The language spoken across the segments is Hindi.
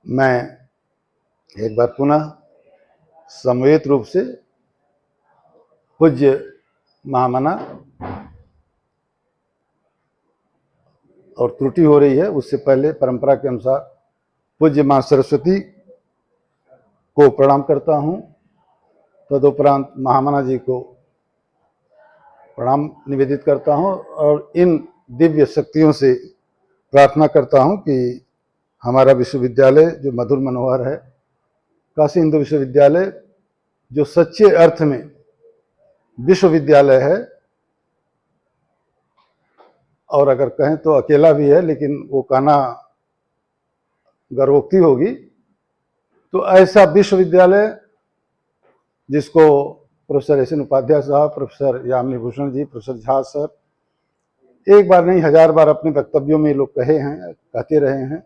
मैं एक बार पुनः समवेत रूप से पूज्य महामना और त्रुटि हो रही है, उससे पहले परंपरा के अनुसार पूज्य मां सरस्वती को प्रणाम करता हूं। तदुपरांत महामना जी को प्रणाम निवेदित करता हूं और इन दिव्य शक्तियों से प्रार्थना करता हूं कि हमारा विश्वविद्यालय जो मधुर मनोहर है, काशी हिंदू विश्वविद्यालय, जो सच्चे अर्थ में विश्वविद्यालय है और अगर कहें तो अकेला भी है, लेकिन वो कहना गर्वोक्ति होगी, तो ऐसा विश्वविद्यालय जिसको प्रोफेसर एस एन उपाध्याय साहब, professor Yamini Bhushan ji, professor Jha sir एक बार नहीं 1000 बार अपने वक्तव्यों में लोग कहे हैं, कहते रहे हैं,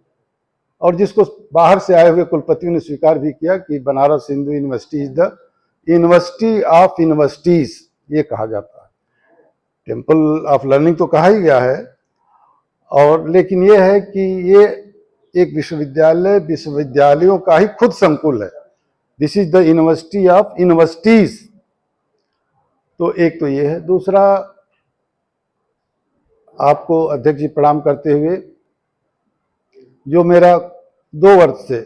और जिसको बाहर से आए हुए कुलपतियों ने स्वीकार भी किया कि Banaras Hindu university is the university of universities, ये कहा जाता है। टेम्पल ऑफ लर्निंग तो कहा ही गया है, और लेकिन ये है कि ये एक विश्वविद्यालय विश्वविद्यालयों का ही खुद संकुल है। This is the university of universities. तो एक तो ये है। दूसरा, आपको अध्यक्ष जी प्रणाम करते हुए, जो मेरा 2 वर्ष से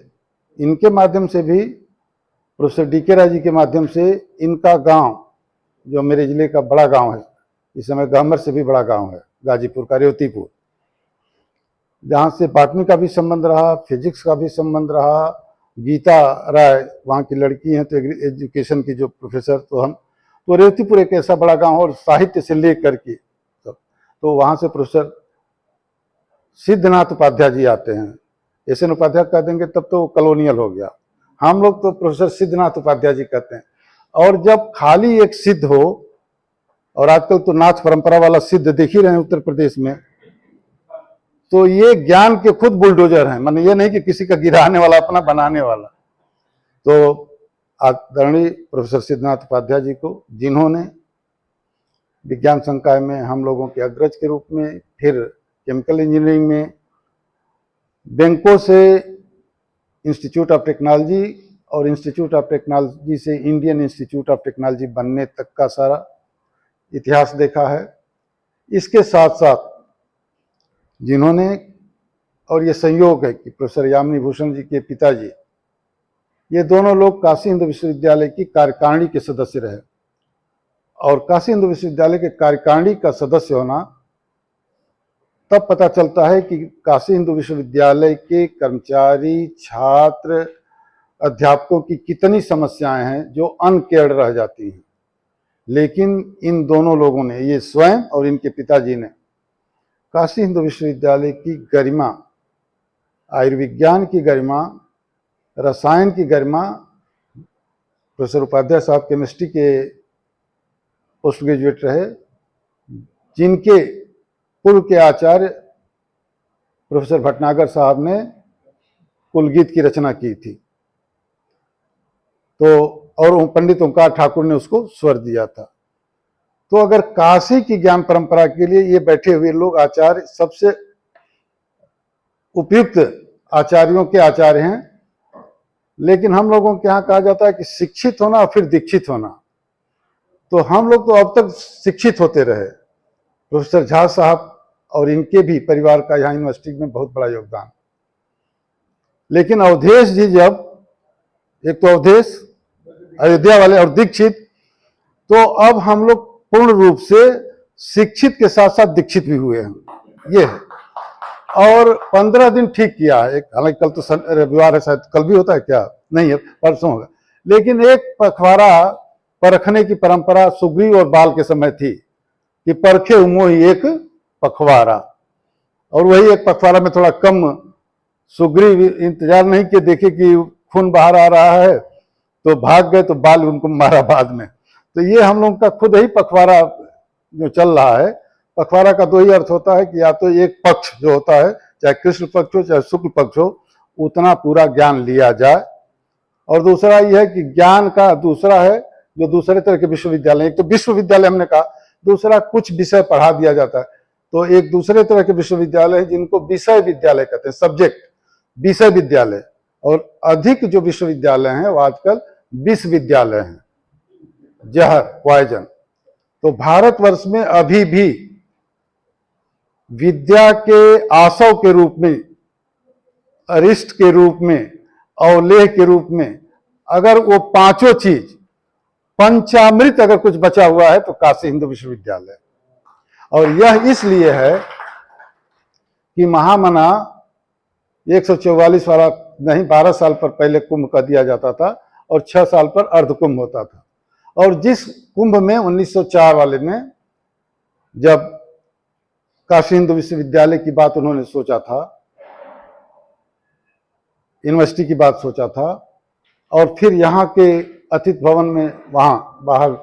इनके माध्यम से भी, प्रोफेसर डीके राय जी के माध्यम से, इनका गांव जो मेरे जिले का बड़ा गांव है, इस समय गहमर से भी बड़ा गांव है, गाजीपुर का रेवतीपुर, जहां से बॉटनी का भी संबंध रहा, फिजिक्स का भी संबंध रहा। गीता राय वहाँ की लड़की हैं, तो एजुकेशन की जो प्रोफेसर, तो रेवतीपुर एक ऐसा बड़ा गांव और साहित्य से लेकर के तो वहां से प्रोफेसर सिद्धनाथ उपाध्याय जी आते हैं। एस एन उपाध्याय कह देंगे तब तो कॉलोनियल हो गया, हम लोग तो प्रोफेसर सिद्धनाथ उपाध्याय जी कहते हैं। और जब खाली एक सिद्ध हो, और आजकल तो नाथ परंपरा वाला सिद्ध देख ही रहे हैं उत्तर प्रदेश में, तो ये ज्ञान के खुद बुलडोजर हैं, माने ये नहीं कि किसी का गिराने वाला, अपना बनाने वाला। तो आदरणीय प्रोफेसर सिद्धनाथ उपाध्याय जी को, जिन्होंने विज्ञान संकाय में हम लोगों के अग्रज के रूप में, फिर केमिकल इंजीनियरिंग में, बैंकों से इंस्टीट्यूट ऑफ टेक्नोलॉजी और इंस्टीट्यूट ऑफ टेक्नोलॉजी से इंडियन इंस्टीट्यूट ऑफ टेक्नोलॉजी बनने तक का सारा इतिहास देखा है। इसके साथ साथ जिन्होंने, और ये संयोग है कि प्रोफेसर यामिनी भूषण जी के पिताजी, ये दोनों लोग काशी हिंदू विश्वविद्यालय की कार्यकारिणी के सदस्य रहे, और काशी हिंदू विश्वविद्यालय के कार्यकारिणी का सदस्य होना तब पता चलता है कि काशी हिंदू विश्वविद्यालय के कर्मचारी, छात्र, अध्यापकों की कितनी समस्याएं हैं जो अनकेयर्ड रह जाती हैं। लेकिन इन दोनों लोगों ने, ये स्वयं और इनके पिताजी ने, काशी हिंदू विश्वविद्यालय की गरिमा, आयुर्विज्ञान की गरिमा, रसायन की गरिमा, प्रोफेसर उपाध्याय साहब केमिस्ट्री के पोस्ट ग्रेजुएट रहे, जिनके पूर्व के आचार्य प्रोफेसर भटनागर साहब ने कुलगीत की रचना की थी, तो और पंडित ओंकार ठाकुर ने उसको स्वर दिया था। तो अगर काशी की ज्ञान परंपरा के लिए ये बैठे हुए लोग आचार्य सबसे उपयुक्त आचार्यों के आचार्य हैं, लेकिन हम लोगों के यहाँ कहा जाता है कि शिक्षित होना और फिर दीक्षित होना, तो हम लोग तो अब तक शिक्षित होते रहे। प्रोफेसर झा साहब और इनके भी परिवार का यहाँ यूनिवर्सिटी में बहुत बड़ा योगदान। लेकिन अवधेश जी, जब एक तो अवधेश अयोध्या वाले और दीक्षित, तो अब हम लोग पूर्ण रूप से शिक्षित के साथ साथ दीक्षित भी हुए हैं, ये है। और 15 दिन ठीक किया है, हालांकि कल तो रविवार है, शायद कल भी होता है क्या, नहीं है, परसों होगा। लेकिन एक पखवाड़ा परखने की परंपरा सुग्रीव और बाल के समय थी कि परखे उमो ही एक पखवाड़ा, और वही एक पखवाड़ा में थोड़ा कम सुग्रीव इंतजार नहीं किए, देखे कि खून बाहर आ रहा है तो भाग गए, तो बाल उनको मारा बाद में। तो ये हम लोगों का खुद ही पखवाड़ा जो चल रहा है। पखवाड़ा का 2 ही अर्थ होता है कि या तो एक पक्ष जो होता है, चाहे कृष्ण पक्ष हो चाहे शुक्ल पक्ष हो, उतना पूरा ज्ञान लिया जाए, और दूसरा यह है कि ज्ञान का दूसरा है जो दूसरे तरह के विश्वविद्यालय, एक तो विश्वविद्यालय हमने कहा, दूसरा कुछ विषय पढ़ा दिया जाता है, तो एक दूसरे तरह के विश्वविद्यालय है जिनको विषय विद्यालय कहते हैं, सब्जेक्ट विषय विद्यालय, और अधिक जो विश्वविद्यालय हैं वो आजकल विश्वविद्यालय हैं, जहर पॉइजन। तो भारतवर्ष में अभी भी विद्या के आसव के रूप में, अरिष्ट के रूप में, अवलेह के रूप में, अगर वो पांचों चीज, पंचामृत अगर कुछ बचा हुआ है तो काशी हिंदू विश्वविद्यालय। और यह इसलिए है कि महामना 144 वाला नहीं, 12 साल पर पहले कुंभ का दिया जाता था और 6 साल पर अर्ध कुंभ होता था। और जिस कुंभ में 1904 वाले में जब काशी हिंदू विश्वविद्यालय की बात उन्होंने सोचा था, यूनिवर्सिटी की बात सोचा था, और फिर यहाँ के अतिथि भवन में वहाँ बाहर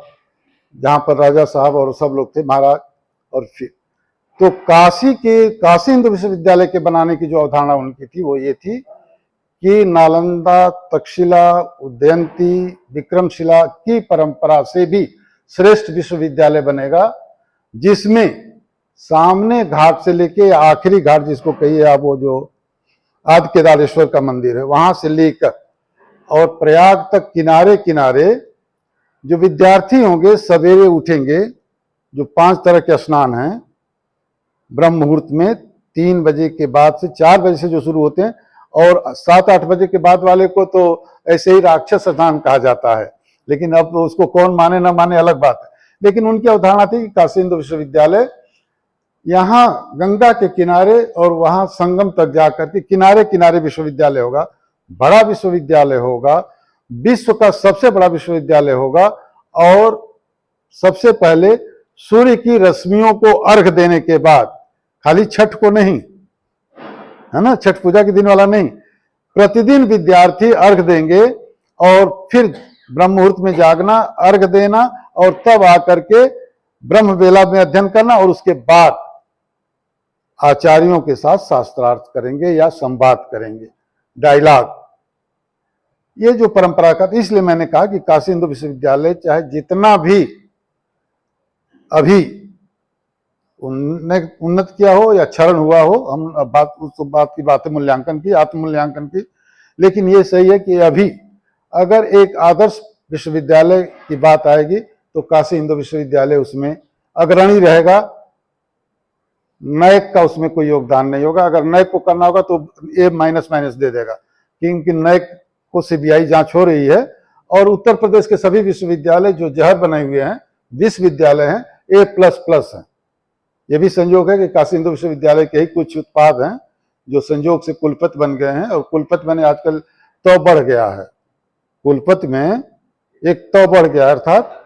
जहाँ पर राजा साहब और सब लोग थे, महाराज, और फिर तो काशी हिंदू विश्वविद्यालय के बनाने की जो अवधारणा उनकी थी वो ये थी कि नालंदा, तक्षशिला, उदयंती, विक्रमशिला की परंपरा से भी श्रेष्ठ विश्वविद्यालय बनेगा, जिसमें सामने घाट से लेके आखिरी घाट जिसको कहिए आप, वो जो आदि केदारेश्वर का मंदिर है, वहां से लेकर और प्रयाग तक किनारे किनारे जो विद्यार्थी होंगे सवेरे उठेंगे, जो 5 तरह के स्नान हैं ब्रह्म मुहूर्त में 3 बजे के बाद से, 4 बजे से जो शुरू होते हैं, और 7-8 बजे के बाद वाले को तो ऐसे ही राक्षस स्नान कहा जाता है, लेकिन अब उसको कौन माने ना माने अलग बात है। लेकिन उनकी अवधारणा थी कि काशी हिंदू विश्वविद्यालय यहाँ गंगा के किनारे और वहां संगम तक जाकर के किनारे किनारे विश्वविद्यालय होगा, बड़ा विश्वविद्यालय होगा, विश्व का सबसे बड़ा विश्वविद्यालय होगा, और सबसे पहले सूर्य की रश्मियों को अर्घ देने के बाद, खाली छठ को नहीं, है ना, छठ पूजा के दिन वाला नहीं, प्रतिदिन विद्यार्थी अर्घ देंगे और फिर ब्रह्म मुहूर्त में जागना, अर्घ देना, और तब आकर के ब्रह्म वेला में अध्ययन करना, और उसके बाद आचार्यों के साथ शास्त्रार्थ करेंगे या संवाद करेंगे, डायलॉग। ये जो परंपरा का, इसलिए मैंने कहा कि काशी हिंदू विश्वविद्यालय चाहे जितना भी अभी उन्नत किया हो या क्षरण हुआ हो, हम उस बात की बात है मूल्यांकन की, आत्म मूल्यांकन की, लेकिन ये सही है कि अभी अगर एक आदर्श विश्वविद्यालय की बात आएगी तो काशी हिंदू विश्वविद्यालय उसमें अग्रणी रहेगा। नैक का उसमें कोई योगदान नहीं होगा। अगर नैक को करना होगा तो A- दे देगा, क्योंकि नैक को सीबीआई जांच हो रही है, और उत्तर प्रदेश के सभी विश्वविद्यालय जो जहर बनाए हुए हैं विश्वविद्यालय हैं A++ हैं। ये भी संयोग है कि काशी हिंदू विश्वविद्यालय के ही कुछ उत्पाद हैं जो संयोग से कुलपति बन गए हैं, और कुलपति मैंने आजकल तो बढ़ गया है, कुलपति में एक तो बढ़ गया, अर्थात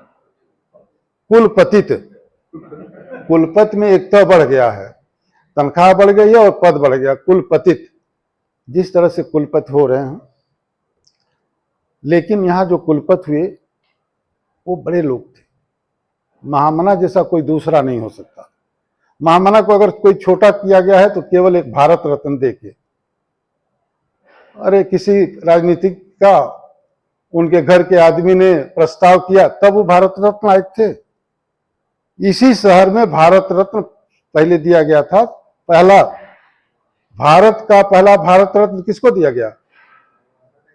कुलपतित, कुलपति में एक तो बढ़ गया है, तनख्वाह बढ़ गई है और पद बढ़ गया, कुलपतित, जिस तरह से कुलपति हो रहे हैं। लेकिन यहां जो कुलपति हुए वो बड़े लोग थे, महामना जैसा कोई दूसरा नहीं हो सकता। महामना को अगर कोई छोटा किया गया है तो केवल एक भारत रत्न देके, अरे किसी राजनीतिक का उनके घर के आदमी ने प्रस्ताव किया तब वो भारत रत्न आए थे। इसी शहर में भारत रत्न पहले दिया गया था। पहला भारत का पहला भारत रत्न किसको दिया गया?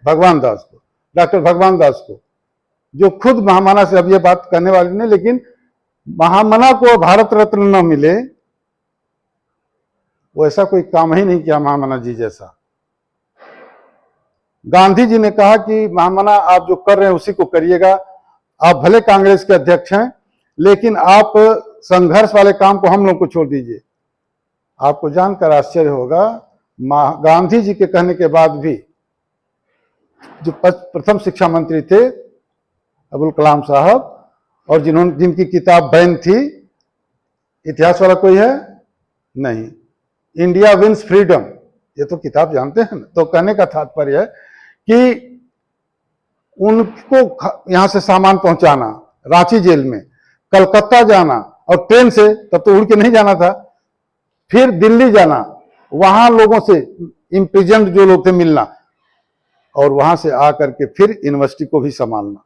भगवान दास को, डॉक्टर भगवान दास को, जो खुद महामना से अब ये बात करने वाले नहीं, लेकिन महामना को भारत रत्न न मिले, वो ऐसा कोई काम ही नहीं किया महामना जी जैसा। गांधी जी ने कहा कि महामना आप जो कर रहे हैं उसी को करिएगा, आप भले कांग्रेस के अध्यक्ष हैं लेकिन आप संघर्ष वाले काम को हम लोग को छोड़ दीजिए। आपको जानकर आश्चर्य होगा, गांधी जी के कहने के बाद भी जो प्रथम शिक्षा मंत्री थे अबुल कलाम साहब, और जिनकी किताब बैन थी, इतिहास वाला कोई है नहीं, इंडिया विंस फ्रीडम, ये तो किताब जानते हैं ना। तो कहने का तात्पर्य है कि उनको यहां से सामान पहुंचाना, रांची जेल में, कलकत्ता जाना, और ट्रेन से, तब तो उड़ के नहीं जाना था, फिर दिल्ली जाना, वहां लोगों से इम्प्रिजेंट जो लोग थे मिलना, और वहां से आकर के फिर यूनिवर्सिटी को भी संभालना।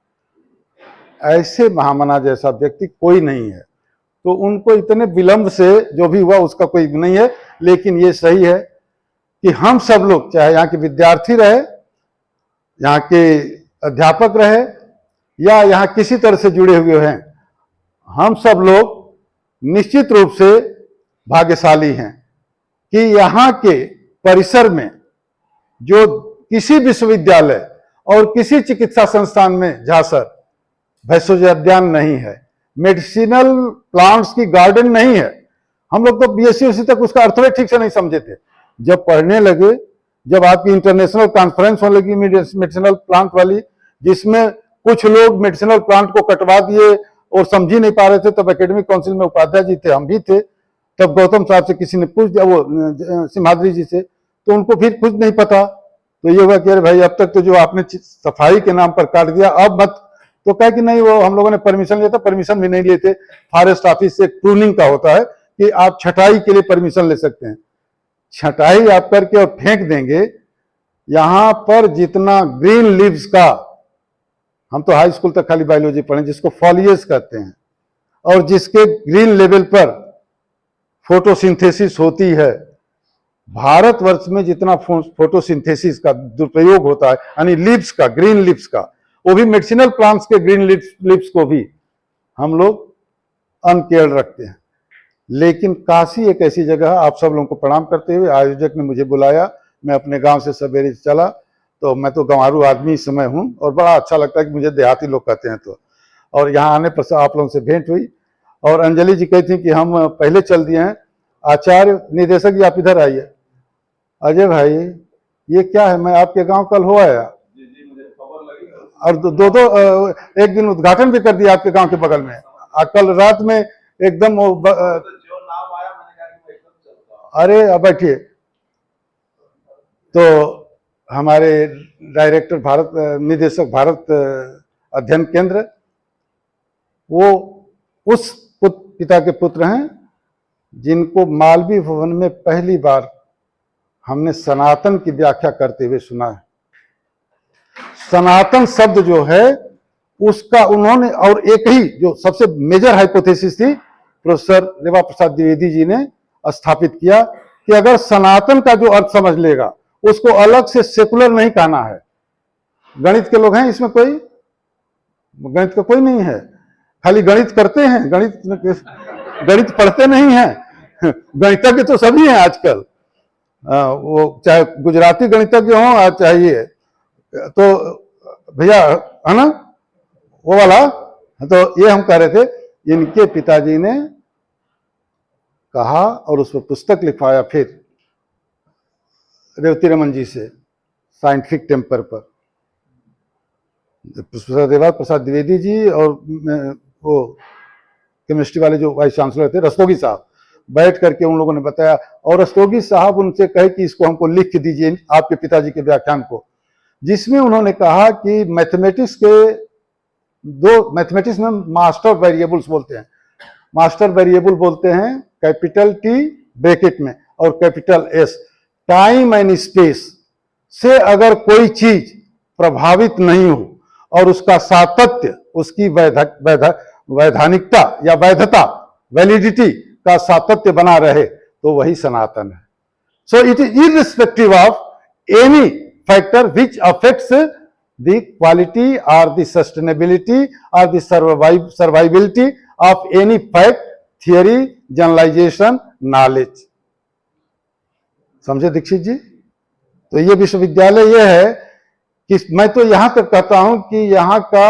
ऐसे महामना जैसा व्यक्ति कोई नहीं है। तो उनको इतने विलंब से जो भी हुआ उसका कोई नहीं है, लेकिन ये सही है कि हम सब लोग, चाहे यहाँ के विद्यार्थी रहे यहाँ के अध्यापक रहे या यहाँ किसी तरह से जुड़े हुए हैं, हम सब लोग निश्चित रूप से भाग्यशाली हैं कि यहाँ के परिसर में जो किसी विश्वविद्यालय और किसी चिकित्सा संस्थान में झांसर भेषज उद्यान नहीं है, मेडिसिनल प्लांट्स की गार्डन नहीं है। हम लोग तो बीएससी तक उसका अर्थ भी ठीक से नहीं समझे थे। जब पढ़ने लगे, जब आपकी इंटरनेशनल कॉन्फ्रेंस होने लगी मेडिसिनल प्लांट वाली, जिसमें कुछ लोग मेडिसिनल प्लांट को कटवा दिए और समझ ही नहीं पा रहे थे, तब एकेडमिक काउंसिल में उपाध्याय जी थे, हम भी थे। तब गौतम साहब से किसी ने पूछ दिया, वो सिम्हाद्री जी से, तो उनको फिर कुछ नहीं पता। तो ये हुआ कि अरे भाई, अब तक तो जो आपने सफाई के नाम पर काट दिया, अब मत। तो कहे कि नहीं, वो हम लोगों ने परमिशन लिया था, परमिशन भी नहीं लेते। फॉरेस्ट ऑफिस से प्रूनिंग का होता है कि आप छटाई के लिए परमिशन ले सकते हैं। छटाई आप करके और फेंक देंगे। यहां पर जितना ग्रीन लीव्स का, हम तो हाई स्कूल तक खाली बायोलॉजी पढ़े, जिसको फॉलिएज कहते हैं, और जिसके ग्रीन लेवल पर फोटोसिंथेसिस होती है, भारतवर्ष में जितना फोटोसिंथेसिस का दुरुपयोग होता है, यानी लीव्स का, ग्रीन लीव्स का, वो भी मेडिसिनल प्लांट्स के ग्रीन लीव्स को भी हम लोग अनकेयर रखते हैं। लेकिन काशी एक ऐसी जगह है, आप सब लोगों को प्रणाम करते हुए आयोजक ने मुझे बुलाया, मैं अपने गांव से सवेरे चला, तो मैं तो गंवारू आदमी इस समय हूं और बड़ा अच्छा लगता है कि मुझे देहाती लोग कहते हैं। तो और यहाँ आने पर आप लोगों से भेंट हुई, और अंजलि जी कहती थी कि हम पहले चल दिए हैं। आचार्य निदेशक जी, आप इधर आइए। अजय भाई, ये क्या है? मैं आपके गांव कल हो आया, और दो एक दिन उद्घाटन भी कर दिया आपके गांव के बगल में। कल रात में एकदम जो नाम आया, मैंने कहा कि मैं एकदम चलता। अरे अब बैठिए। तो हमारे डायरेक्टर भारत, निदेशक भारत अध्ययन केंद्र, वो उस पिता के पुत्र हैं जिनको मालवीय भवन में पहली बार हमने सनातन की व्याख्या करते हुए सुना है। सनातन शब्द जो है उसका उन्होंने, और एक ही जो सबसे मेजर हाइपोथेसिस थी, प्रोफेसर रेवा प्रसाद द्विवेदी जी ने स्थापित किया कि अगर सनातन का जो अर्थ समझ लेगा, उसको अलग से सेकुलर नहीं कहना है। गणित के लोग हैं इसमें? कोई गणित का कोई नहीं है, खाली गणित करते हैं, गणित पढ़ते नहीं हैं। गणितज्ञ तो सभी हैं आजकल, वो चाहे गुजराती गणितज्ञ हो चाहिए, तो भैया है ना वो वाला। तो ये हम कह रहे थे, इनके पिताजी ने कहा और उस पर पुस्तक लिखवाया फिर रेवती रमन जी से, साइंटिफिक टेम्पर पर। प्रोफेसर रेवा प्रसाद द्विवेदी जी और वो केमिस्ट्री वाले जो वाइस चांसलर थे, रस्तोगी साहब, बैठ करके उन लोगों ने बताया, और रस्तोगी साहब उनसे कहे कि इसको हमको लिख के दीजिए आपके पिताजी के व्याख्यान को, जिसमें उन्होंने कहा कि मैथमेटिक्स में मास्टर वेरिएबल्स बोलते हैं। मास्टर वेरिएबल बोलते हैं कैपिटल टी ब्रैकेट में और capital S. Time and space से अगर कोई चीज प्रभावित नहीं हो और उसका सातत्य, उसकी वैधानिकता या वैधता, वैलिडिटी का सातत्य बना रहे, तो वही सनातन है। So it is irrespective of any factor which affects the quality or the sustainability or the survivability of any fact, theory, generalization, knowledge। समझे दीक्षित जी? तो ये विश्वविद्यालय ये है कि मैं तो यहां तक कहता हूं कि यहां का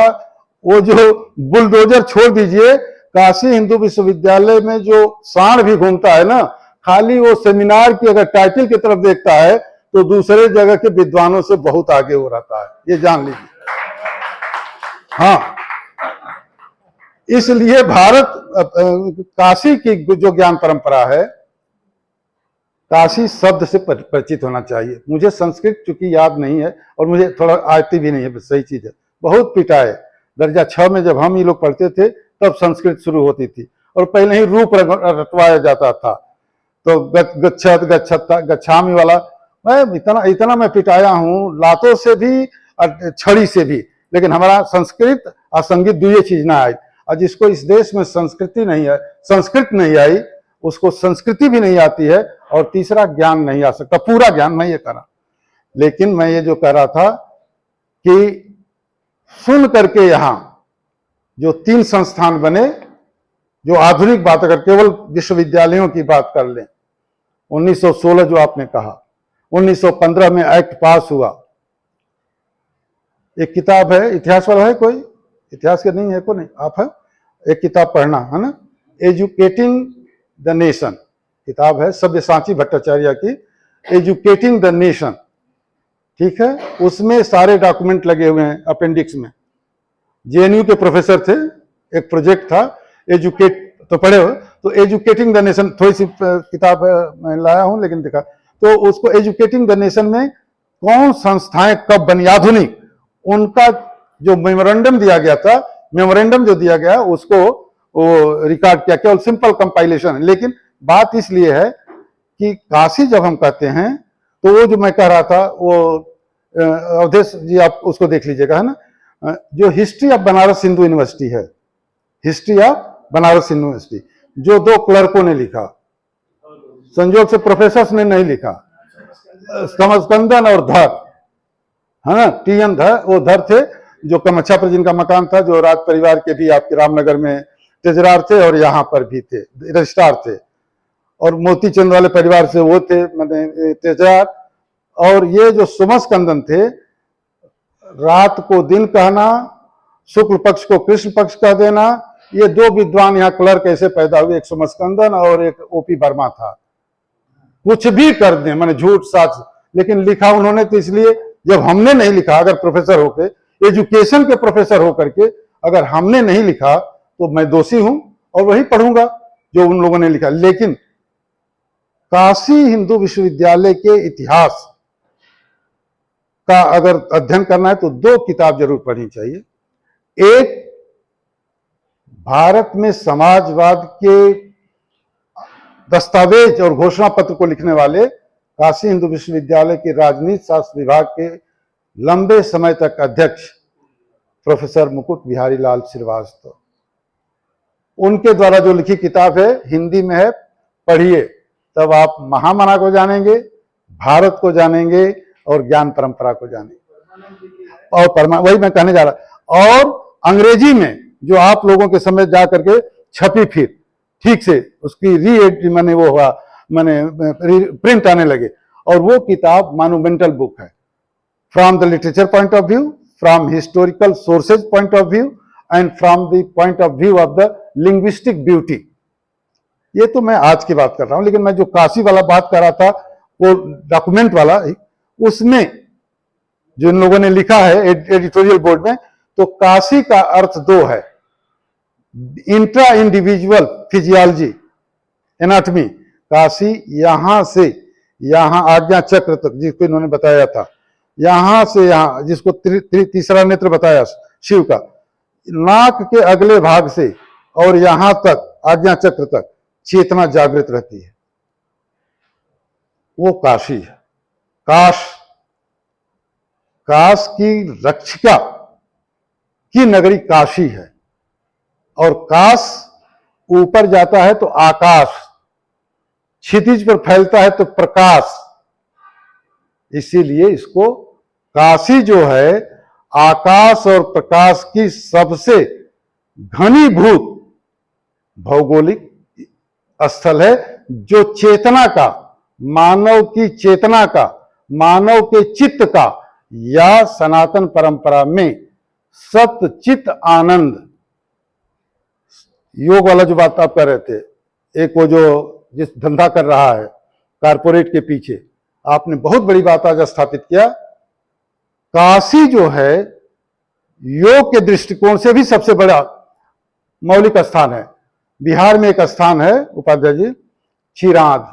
वो जो बुलडोजर छोड़ दीजिए, काशी हिंदू विश्वविद्यालय में जो सांड भी घूमता है ना, खाली वो सेमिनार की अगर टाइटल की तरफ देखता है तो दूसरे जगह के विद्वानों से बहुत आगे हो रहता है, ये जान लीजिए। हाँ, इसलिए भारत, काशी की जो ज्ञान परंपरा है, काशी शब्द से परिचित होना चाहिए। मुझे संस्कृत चूंकि याद नहीं है और मुझे थोड़ा आती भी नहीं है, सही चीज है। बहुत पिटाए, दर्जा 6 में जब हम ये लोग पढ़ते थे तब संस्कृत शुरू होती थी, और पहले ही रूप रटवाया जाता था। तो गच्छामी वाला, मैं इतना मैं पिटाया हूं, लातों से भी और छड़ी से भी, लेकिन हमारा संस्कृत और संगीत दुई चीज ना आई। और जिसको इस देश में संस्कृति नहीं है, संस्कृत नहीं आई, उसको संस्कृति भी नहीं आती है, और तीसरा ज्ञान नहीं आ सकता, पूरा ज्ञान। मैं ये कह रहा, लेकिन मैं ये जो कह रहा था कि सुन करके यहां जो 3 संस्थान बने, जो आधुनिक बात, अगर केवल विश्वविद्यालयों की बात कर लें, 1916 जो आपने कहा, 1915 में एक्ट पास हुआ। एक किताब है, इतिहास वाला है कोई? इतिहास के नहीं है को नहीं, आप है, एक किताब पढ़ना है ना, एजुकेटिंग द नेशन किताब है, सब्यसाची भट्टाचार्य की, एजुकेटिंग द नेशन, ठीक है। उसमें सारे डॉक्यूमेंट लगे हुए हैं अपेंडिक्स में। जेएनयू के प्रोफेसर थे, एक प्रोजेक्ट था एजुकेट, तो पढ़े हो तो एजुकेटिंग द नेशन, थोड़ी सी किताब मैं लाया हूं लेकिन दिखा, तो उसको एजुकेटिंग द नेशन में कौन संस्थाएं कब बनी आधुनिक, उनका जो मेमोरेंडम दिया गया था, मेमोरेंडम जो दिया गया उसको वो रिकॉर्ड किया, केवल सिंपल कंपाइलेशन है। लेकिन बात इसलिए है कि काशी जब हम कहते हैं तो वो जो मैं कह रहा था वो अवधेश जी आप उसको देख लीजिएगा, है ना, जो history of Banaras Hindu university है, हिस्ट्री ऑफ बनारस यूनिवर्सिटी, जो 2 क्लर्कों ने लिखा, संयोग से प्रोफेसर्स ने नहीं लिखा, समस्कंदन और धर, है ना, टीएन धर, वो धर थे जो कमच्छा पर जिनका मकान था, जो राज परिवार के भी आपके रामनगर में तेजरार थे और यहाँ पर भी थे, रजिस्ट्रार थे, और मोतीचंद वाले परिवार से वो थे मैंने तेजरार। और ये जो सुमस्कंदन थे, रात को दिन कहना, शुक्ल पक्ष को कृष्ण पक्ष कह देना, ये 2 विद्वान यहाँ क्लर्क ऐसे पैदा हुए, एक सुमस्कंदन और एक ओपी वर्मा था। कुछ भी कर दें, मैंने झूठ साच, लेकिन लिखा उन्होंने तो इसलिए, जब हमने नहीं लिखा, अगर प्रोफेसर होकर, एजुकेशन के प्रोफेसर होकर के अगर हमने नहीं लिखा तो मैं दोषी हूं और वही पढ़ूंगा जो उन लोगों ने लिखा। लेकिन काशी हिंदू विश्वविद्यालय के इतिहास का अगर अध्ययन करना है तो 2 किताब जरूर पढ़नी चाहिए। एक भारत में समाजवाद के दस्तावेज और घोषणा पत्र को लिखने वाले काशी हिंदू विश्वविद्यालय के राजनीति शास्त्र विभाग के लंबे समय तक अध्यक्ष प्रोफेसर मुकुट बिहारी लाल श्रीवास्तव, उनके द्वारा जो लिखी किताब है, हिंदी में है, पढ़िए, तब आप महामना को जानेंगे, भारत को जानेंगे और ज्ञान परंपरा को जानेंगे। और वही मैं कहने जा रहा, और अंग्रेजी में जो आप लोगों के समय जा करके छपी, फिर ठीक से उसकी री मैंने वो हुआ, मैंने प्रिंट आने लगे, और वो किताब मॉन्यूमेंटल बुक है, from the literature point of view, from historical sources point of view and from the point of view of the linguistic beauty. ये तो मैं आज की बात कर रहा हूं, लेकिन मैं जो काशी वाला बात कर रहा था, वो डॉक्यूमेंट वाला, उसमें जो इन लोगों ने लिखा है एडिटोरियल बोर्ड में, तो काशी का अर्थ 2 है, intra individual physiology, anatomy, Kashi यहां से यहां आज्ञा चक्र तक, जिसको इन्होंने बताया था, यहां से यहां, जिसको तीसरा नेत्र बताया शिव का, नाक के अगले भाग से और यहां तक आज्ञा चक्र तक चेतना जागृत रहती है, वो काशी है। काश की रक्षिका की नगरी काशी है, और काश ऊपर जाता है तो आकाश, क्षितिज पर फैलता है तो प्रकाश, इसीलिए इसको काशी जो है आकाश और प्रकाश की सबसे घनीभूत भौगोलिक स्थल है, जो चेतना का, मानव की चेतना का, मानव के चित्त का, या सनातन परंपरा में सत्य चित्त आनंद, योग वाला जो बात आप कर रहे थे, एक वो जो जिस धंधा कर रहा है कारपोरेट के पीछे, आपने बहुत बड़ी बात आज स्थापित किया। काशी जो है योग के दृष्टिकोण से भी सबसे बड़ा मौलिक स्थान है। बिहार में एक स्थान है उपाध्याय जी, चिरांद,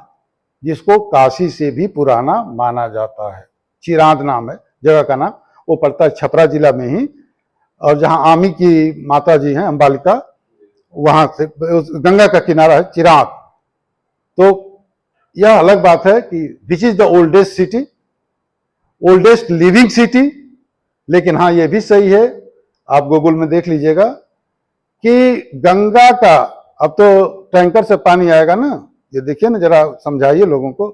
जिसको काशी से भी पुराना माना जाता है। चिरांद नाम है जगह का नाम, वो पड़ता है छपरा जिला में ही, और जहां आमी की माता जी हैं अंबालिका, वहां से गंगा का किनारा है चिरांद। तो यह अलग बात है कि which is the oldest city, oldest living city. लेकिन हाँ, यह भी सही है, आप गूगल में देख लीजिएगा कि गंगा का, अब तो टैंकर से पानी आएगा ना, ये देखिए ना, जरा समझाइए लोगों को,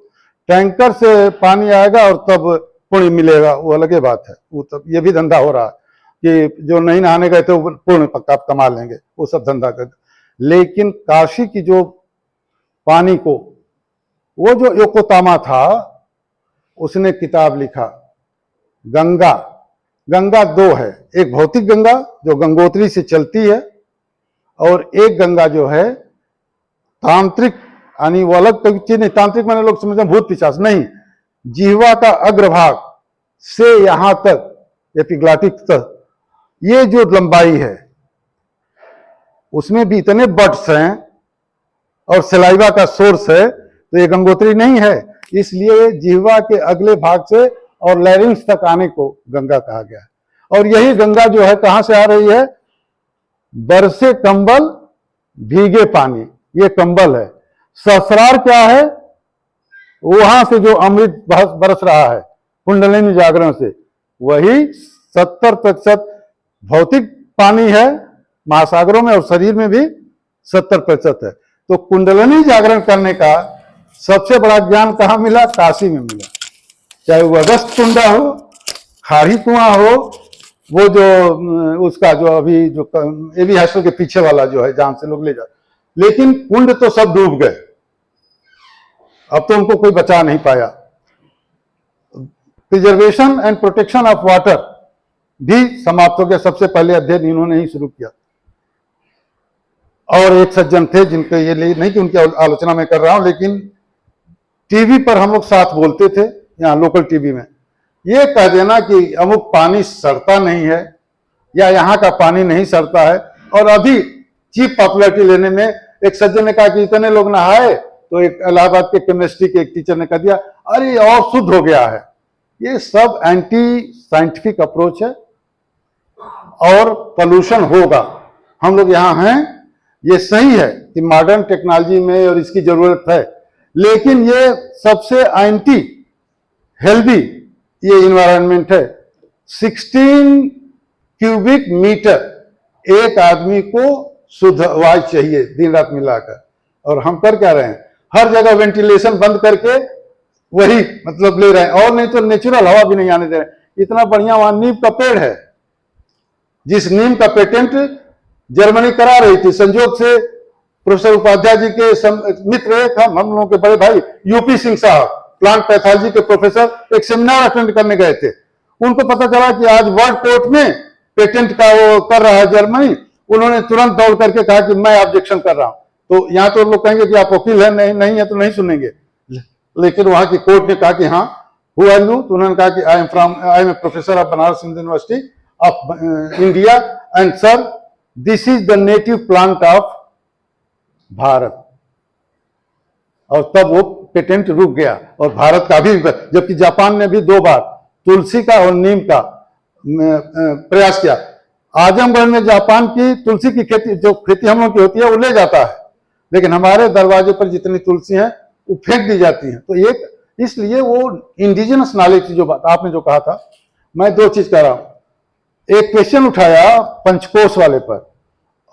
टैंकर से पानी आएगा और तब पुण्य मिलेगा, वो अलग ही बात है। वो तब ये भी धंधा हो रहा है कि जो नहीं नहाने गए थे वो पुण्य पक्का कमा लेंगे, वो सब धंधा कर। लेकिन काशी की जो पानी को, वो जो योकोतामा था उसने किताब लिखा, गंगा। गंगा दो है, एक भौतिक गंगा जो गंगोत्री से चलती है, और एक गंगा जो है तांत्रिक, यानी वो अलग चीज नहीं। तांत्रिक मैंने लोग समझते हैं भूत पिशाच, नहीं, जिह्वा का अग्रभाग से यहां तक एपिग्लॉटिक तक ये जो लंबाई है उसमें भी इतने बट्स हैं और सलाइवा का सोर्स है, तो ये गंगोत्री नहीं है। इसलिए जिह्वा के अगले भाग से और लैरिंग्स तक आने को गंगा कहा गया है। और यही गंगा जो है कहां से आ रही है? बरसे कंबल भीगे पानी, ये कंबल है। सहस्रार क्या है? वहां से जो अमृत बरस रहा है कुंडलिनी जागरण से, वही 70% भौतिक पानी है महासागरों में, और शरीर में भी 70% है। तो कुंडलिनी जागरण करने का सबसे बड़ा ज्ञान कहां मिला? काशी में मिला। चाहे वो अगस्त कुंडा हो, खाड़ी कुआं हो, वो जो उसका जो अभी जो एवी हॉस्टल के पीछे वाला जो है जहां से लोग ले जाते, लेकिन कुंड तो सब डूब गए, अब तो उनको कोई बचा नहीं पाया। Preservation and protection of water भी समाप्त हो गया। सबसे पहले अध्ययन इन्होंने ही शुरू किया। और एक सज्जन थे जिनके ये नहीं कि उनकी आलोचना मैं कर रहा हूं, लेकिन टीवी पर हम लोग साथ बोलते थे, यहाँ लोकल टीवी में, ये कह देना कि अमुक पानी सड़ता नहीं है या यहाँ का पानी नहीं सड़ता है। और अभी चीप पॉपुलरिटी लेने में एक सज्जन ने कहा कि इतने लोग नहाए, तो एक इलाहाबाद के केमिस्ट्री के एक टीचर ने कह दिया अरे और शुद्ध हो गया है। ये सब एंटी साइंटिफिक अप्रोच है और पोल्यूशन होगा। हम लोग यहाँ हैं, ये सही है कि मॉडर्न टेक्नोलॉजी में और इसकी जरूरत है, लेकिन ये सबसे एंटी हेल्दी ये इन्वायरमेंट है। 16 क्यूबिक मीटर एक आदमी को शुद्ध वायु चाहिए दिन रात मिलाकर, और हम कर क्या रहे हैं? हर जगह वेंटिलेशन बंद करके वही मतलब ले रहे हैं, और नहीं तो नेचुरल हवा भी नहीं आने दे रहे। इतना बढ़िया वहां नीम का पेड़ है, जिस नीम का पेटेंट जर्मनी करा रही थी। संजोग से प्रोफेसर उपाध्याय जी के मित्र एक हम लोगों के बड़े भाई यूपी सिंह साहब, प्लांट पैथोलॉजी के प्रोफेसर, एक सेमिनार अटेंड करने गए थे। उनको पता चला कि आज वर्ल्ड कोर्ट में पेटेंट का वो कर रहा है जर्मनी। उन्होंने तुरंत दौड़ करके कहा कि मैं ऑब्जेक्शन कर रहा हूं। तो यहाँ तो लोग कहेंगे कि आप वकील है, नहीं है तो नहीं सुनेंगे, लेकिन वहां की कोर्ट ने कहा कि हाँ हु आर यू? तो उन्होंने कहा कि I am a professor of Banaras Hindu University of India and sir this is the native plant of Bharat. और तब वो पेटेंट रुक गया, और भारत का भी, जबकि जापान ने भी 2 बार तुलसी का और नीम का प्रयास किया। आजमगढ़ में जापान की तुलसी की खेती, जो खेती हम लोग की होती है, वो ले जाता है, लेकिन हमारे दरवाजे पर जितनी तुलसी है वो फेंक दी जाती है। तो एक इसलिए वो इंडिजिनस नॉलेज की जो बात आपने जो कहा था, मैं 2 चीज कह रहा हूं। एक क्वेश्चन उठाया पंचकोश वाले पर,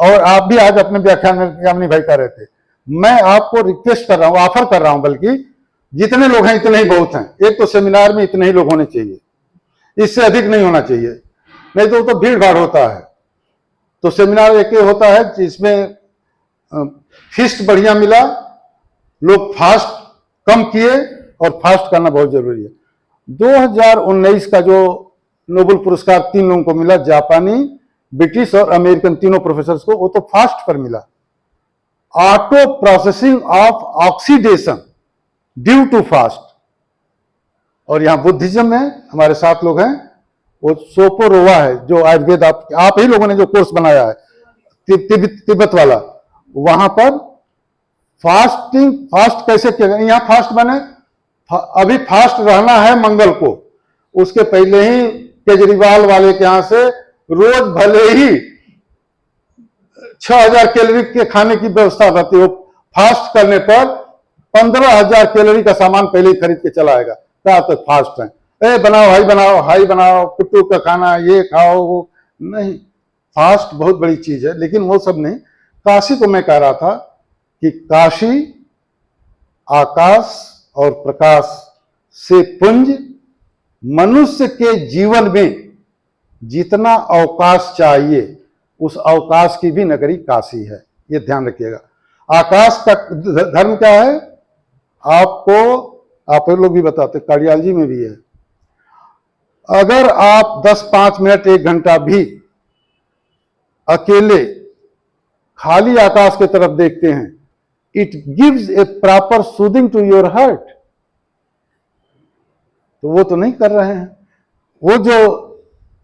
और आप भी आज अपने व्याख्यान में यामिनी भाई कर रहे थे। मैं आपको रिक्वेस्ट कर रहा हूं, ऑफर कर रहा हूं, बल्कि जितने लोग हैं इतने ही बहुत हैं। एक तो सेमिनार में इतने ही लोग होने चाहिए, इससे अधिक नहीं होना चाहिए, नहीं तो भीड़ भाड़ होता है। तो सेमिनार एक होता है जिसमें फीस्ट बढ़िया मिला, लोग फास्ट कम किए, और फास्ट करना बहुत जरूरी है। 2019 का जो नोबेल पुरस्कार 3 लोगों को मिला, जापानी, ब्रिटिश और अमेरिकन, तीनों प्रोफेसर को, वो तो फास्ट पर मिला। Auto processing of oxidation due to fast. और यहां बुद्धिज्म में हमारे साथ लोग हैं, वो सोपोरोवा है, जो आयुर्वेद आप ही लोगों ने जो कोर्स बनाया है तिब्बत वाला, वहां पर फास्ट कैसे किया जाए। यहां फास्ट बने, अभी फास्ट रहना है मंगल को, उसके पहले ही केजरीवाल वाले के यहां से रोज भले ही 6000 कैलोरी के खाने की व्यवस्था रहती है, फास्ट करने पर 15000 कैलोरी का सामान पहले ही खरीद के चला आएगा। क्या तक फास्ट है? बनाओ हाई बनाओ, कुट्टू का खाना, ये खाओ, वो नहीं। फास्ट बहुत बड़ी चीज है, लेकिन वो सब नहीं। काशी को मैं कह रहा था कि काशी आकाश और प्रकाश से पुंज, मनुष्य के जीवन में जितना अवकाश चाहिए उस अवकाश की भी नगरी काशी है, ये ध्यान रखिएगा। आकाश का धर्म क्या है आपको आप लोग भी बताते, कार्डियोलॉजी में भी है। अगर आप 10-5 मिनट 1 घंटा भी अकेले खाली आकाश की तरफ देखते हैं, it gives a proper soothing to your heart. तो वो तो नहीं कर रहे हैं। वो जो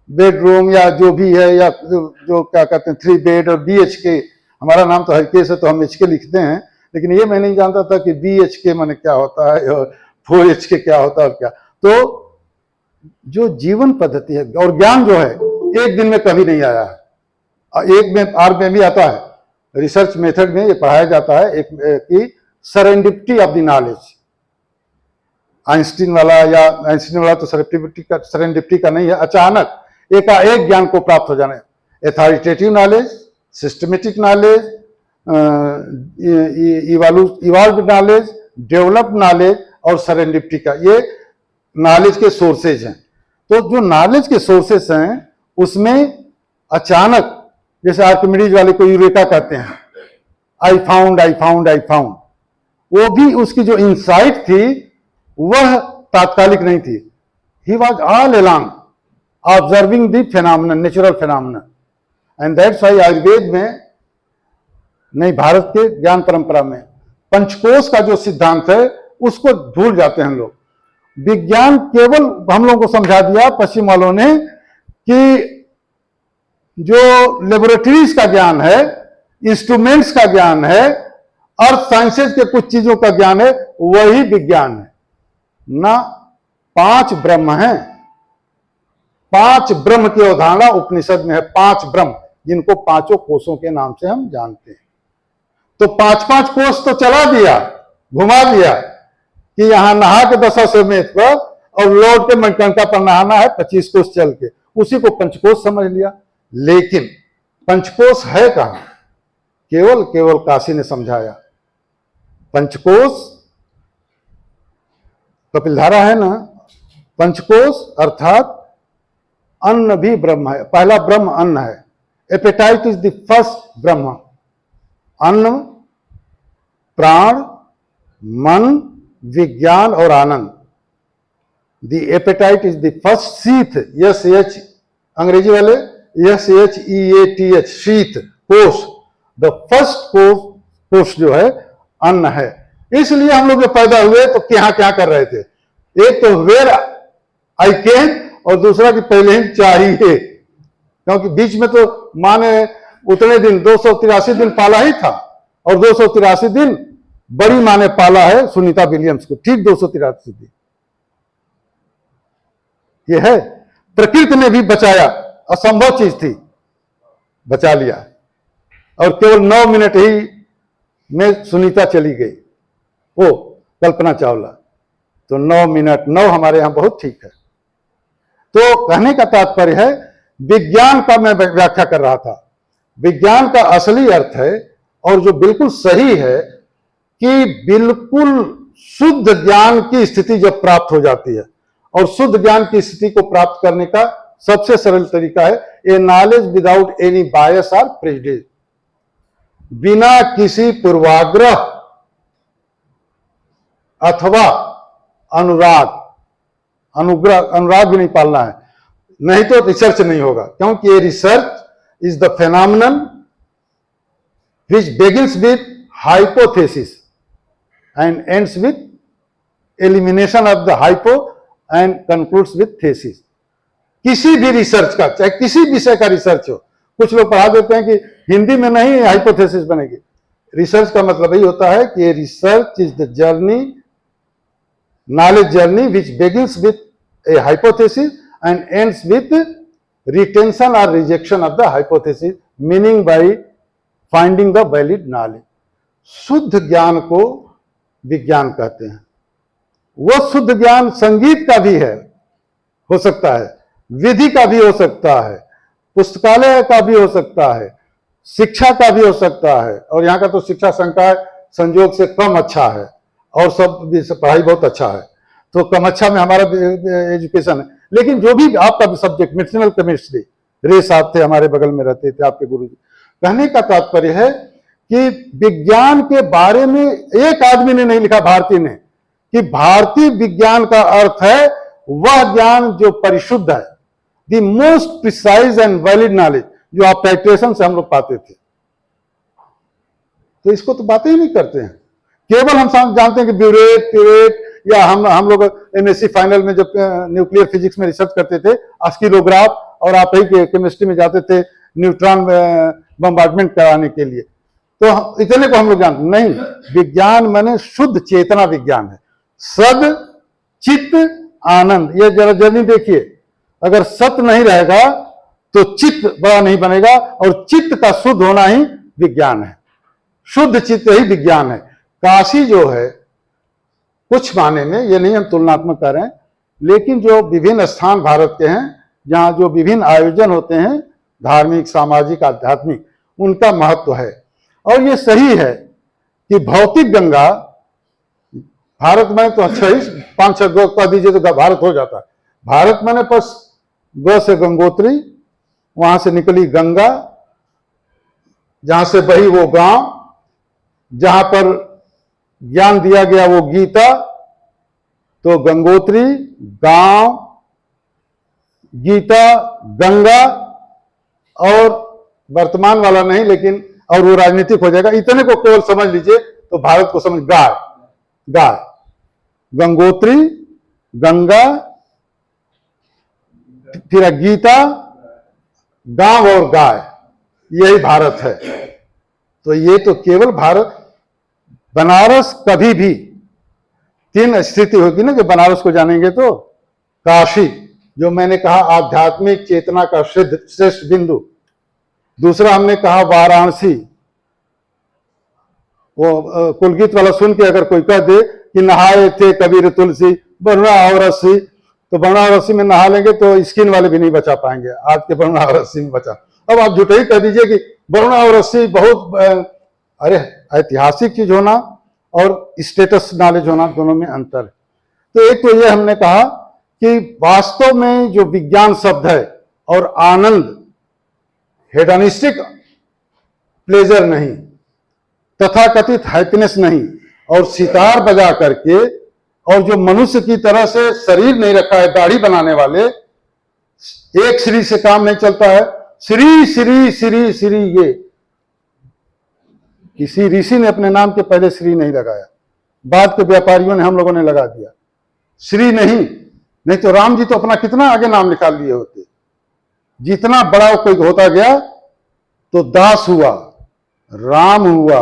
बेडरूम या जो भी है या जो क्या कहते हैं 3 बेड और BHK, हमारा नाम तो हरकेश है तो हम HK लिखते हैं, लेकिन ये मैं नहीं जानता था कि BHK माने क्या होता है और 4HK क्या होता है और क्या। तो जो जीवन पद्धति है और ज्ञान जो है एक दिन में कभी नहीं आया है, एक में आर में भी आता है, रिसर्च मेथड में ये पढ़ाया जाता है एक कि serendipity of the knowledge. Einstein वाला तो सरेंडिपिटी का नहीं है, अचानक एकाएक ज्ञान को प्राप्त हो जाना। Authoritative knowledge, systematic knowledge, evolve knowledge, developed knowledge और सरेंडिपिटी का, ये नॉलेज के सोर्सेज हैं। तो जो नॉलेज के सोर्सेज हैं उसमें अचानक, जैसे आर्किमिडीज वाले को यूरेका कहते हैं, आई फाउंड, वो भी उसकी जो इंसाइट थी वह तात्कालिक नहीं थी। He was all along observing the phenomenon, natural phenomenon, and that's why Ayurveda में, नहीं भारत के ज्ञान परंपरा में पंचकोश का जो सिद्धांत है उसको भूल जाते हैं हम लोग। विज्ञान केवल हम लोगों को समझा दिया पश्चिम वालों ने कि जो लेबोरेटरीज का ज्ञान है, इंस्ट्रूमेंट्स का ज्ञान है, अर्थ साइंसेज के कुछ चीजों का ज्ञान है, वही विज्ञान है ना। 5 ब्रह्म हैं, 5 ब्रह्म की अवधारणा उपनिषद में है। 5 ब्रह्म जिनको 5 कोषों के नाम से हम जानते हैं। तो 5-5 कोष तो चला दिया, घुमा दिया कि यहां नहा के दशाश्वमेध पर और लौट के मणिकर्णिका पर नहाना है, 25 कोष चल के, उसी को पंचकोश समझ लिया। लेकिन पंचकोश है कहां? केवल काशी ने समझाया। पंचकोश कपिलधारा है ना, पंचकोश अर्थात अन्न भी ब्रह्म है। पहला ब्रह्म अन्न है। एपेटाइट इज द फर्स्ट ब्रह्म। अन्न, प्राण, मन, विज्ञान और आनंद। The appetite is the first sheath, SH अंग्रेजी वाले SHEATH, शीथ, कोष। द फर्स्ट कोष जो है अन्न है। इसलिए हम लोग जब पैदा हुए तो क्या कर रहे थे? एक तो वेयर आई केम और दूसरा कि पहले ही चाहिए, क्योंकि बीच में तो माने उतने दिन 283 दिन पाला ही था, और 283 दिन बड़ी माँ ने पाला है सुनीता विलियम्स को, ठीक 283 दिन। यह है, प्रकृति ने भी बचाया, असंभव चीज थी, बचा लिया। और केवल 9 मिनट ही में सुनीता चली गई, वो कल्पना चावला। तो 9 मिनट, 9 हमारे यहां बहुत ठीक है। तो कहने का तात्पर्य है, विज्ञान का मैं व्याख्या कर रहा था। विज्ञान का असली अर्थ है और जो बिल्कुल सही है कि बिल्कुल शुद्ध ज्ञान की स्थिति जब प्राप्त हो जाती है, और शुद्ध ज्ञान की स्थिति को प्राप्त करने का सबसे सरल तरीका है ए नॉलेज विदाउट एनी बायस और प्रेजुडिस, बिना किसी पूर्वाग्रह अथवा अनुराग भी नहीं पालना है, नहीं तो रिसर्च नहीं होगा। क्योंकि ये research is the phenomenon which begins with hypothesis and ends with elimination of the hypo and concludes with thesis. किसी भी रिसर्च का, चाहे किसी विषय का रिसर्च हो, कुछ लोग पढ़ा देते हैं कि हिंदी में नहीं हाइपोथेसिस बनेगी। रिसर्च का मतलब यही होता है कि research is the journey, knowledge journey which begins with a hypothesis and ends with retention or rejection of the hypothesis, meaning by finding the valid knowledge. शुद्ध ज्ञान को विज्ञान कहते हैं। वो शुद्ध ज्ञान संगीत का भी है, हो सकता है, विधि का भी हो सकता है, पुस्तकालय का भी हो सकता है, शिक्षा का भी हो सकता है। और यहाँ का तो शिक्षा संकाय संयोग से कम अच्छा है, और सब पढ़ाई बहुत अच्छा है। तो कम अच्छा में हमारा एजुकेशन है। लेकिन जो भी आपका सब्जेक्ट मेडिसिनल केमिस्ट्री, रे साहब थे हमारे बगल में रहते थे, आपके गुरुजी। कहने का तात्पर्य है कि विज्ञान के बारे में एक आदमी ने नहीं लिखा, भारतीय ने, कि भारतीय विज्ञान का अर्थ है वह ज्ञान जो परिशुद्ध है, the most precise and valid knowledge, जो आप टाइट्रेशन से हम लोग पाते थे। तो इसको तो बातें ही नहीं करते हैं। केवल हम जानते हैं कि ब्यूरेट, प्यूरेट, या हम लोग एमएससी फाइनल में जब न्यूक्लियर फिजिक्स में रिसर्च करते थे, ऑस्किलोग्राफ, और आप ही केमिस्ट्री में जाते थे न्यूट्रॉन बम्बार्डमेंट कराने के लिए, तो इतने को हम लोग जानते नहीं। विज्ञान माने शुद्ध चेतना विज्ञान है, सद चित्त आनंद। ये जरा जल्दी देखिए, अगर सत नहीं रहेगा तो चित्त बड़ा नहीं बनेगा, और चित्त का शुद्ध होना ही विज्ञान है, शुद्ध चित्त ही विज्ञान है। काशी जो है कुछ माने में, ये नहीं हम तुलनात्मक कर रहे हैं, लेकिन जो विभिन्न स्थान भारत के हैं जहां जो विभिन्न आयोजन होते हैं, धार्मिक, सामाजिक, आध्यात्मिक, उनका महत्व है। और ये सही है कि भौतिक गंगा भारत में तो अच्छा ही 5-6 गो कह दीजिए तो भारत हो जाता है। भारत मैंने बस ग से गंगोत्री, वहां से निकली गंगा, जहां से बही वो गांव, जहां पर ज्ञान दिया गया वो गीता। तो गंगोत्री, गांव, गीता, गंगा, और वर्तमान वाला नहीं, लेकिन और वो राजनीतिक हो जाएगा, इतने को केवल समझ लीजिए तो भारत को समझ। गाय, गाय, गंगोत्री, गंगा, फिर गीता, गांव और गाय, यही भारत है। तो ये तो केवल भारत। बनारस कभी भी 3 स्थिति होगी ना, जो बनारस को जानेंगे तो काशी, जो मैंने कहा आध्यात्मिक चेतना का श्रेष्ठ बिंदु। दूसरा हमने कहा वाराणसी, वो कुलगीत वाला सुन के अगर कोई कह दे कि नहाए थे कबीर तुलसी बरुणा और रस्सी, तो बरुणा और रस्सी में नहा लेंगे तो स्किन वाले भी नहीं बचा पाएंगे, आज के बरुणा और रस्सी में बचा। अब आप झूठे ही कह दीजिए कि बरुणा और रस्सी बहुत, अरे ऐतिहासिक चीज होना और स्टेटस नॉलेज होना, दोनों में अंतर है। तो एक तो ये हमने कहा कि वास्तव में जो विज्ञान शब्द है और आनंद, हेडोनिस्टिक प्लेजर नहीं, तथाकथित हैप्पीनेस नहीं, और सितार बजा करके, और जो मनुष्य की तरह से शरीर नहीं रखा है, दाढ़ी बनाने वाले, एक श्री से काम नहीं चलता है। श्री श्री श्री श्री, ये किसी ऋषि ने अपने नाम के पहले श्री नहीं लगाया, बाद के व्यापारियों ने, हम लोगों ने लगा दिया श्री। नहीं तो राम जी तो अपना कितना आगे नाम निकाल लिए होते। जितना बड़ा कोई होता गया तो दास हुआ, राम हुआ,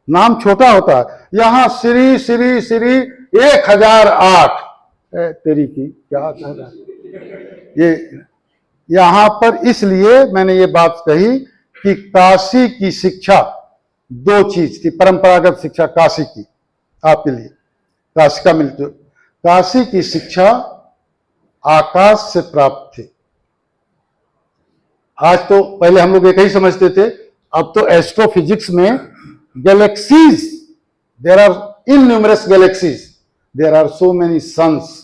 नाम छोटा होता है। यहां श्री श्री श्री 1008, तेरी की क्या कह रहा है ये। यहां पर इसलिए मैंने ये बात कही कि काशी की शिक्षा 2 चीज थी, परंपरागत शिक्षा काशी की, आपके लिए काशी का मिलते। काशी की शिक्षा आकाश से प्राप्त थी। आज तो, पहले हम लोग एक ही समझते थे, अब तो एस्ट्रोफिजिक्स में galaxies, there are innumerable galaxies, there are so many suns.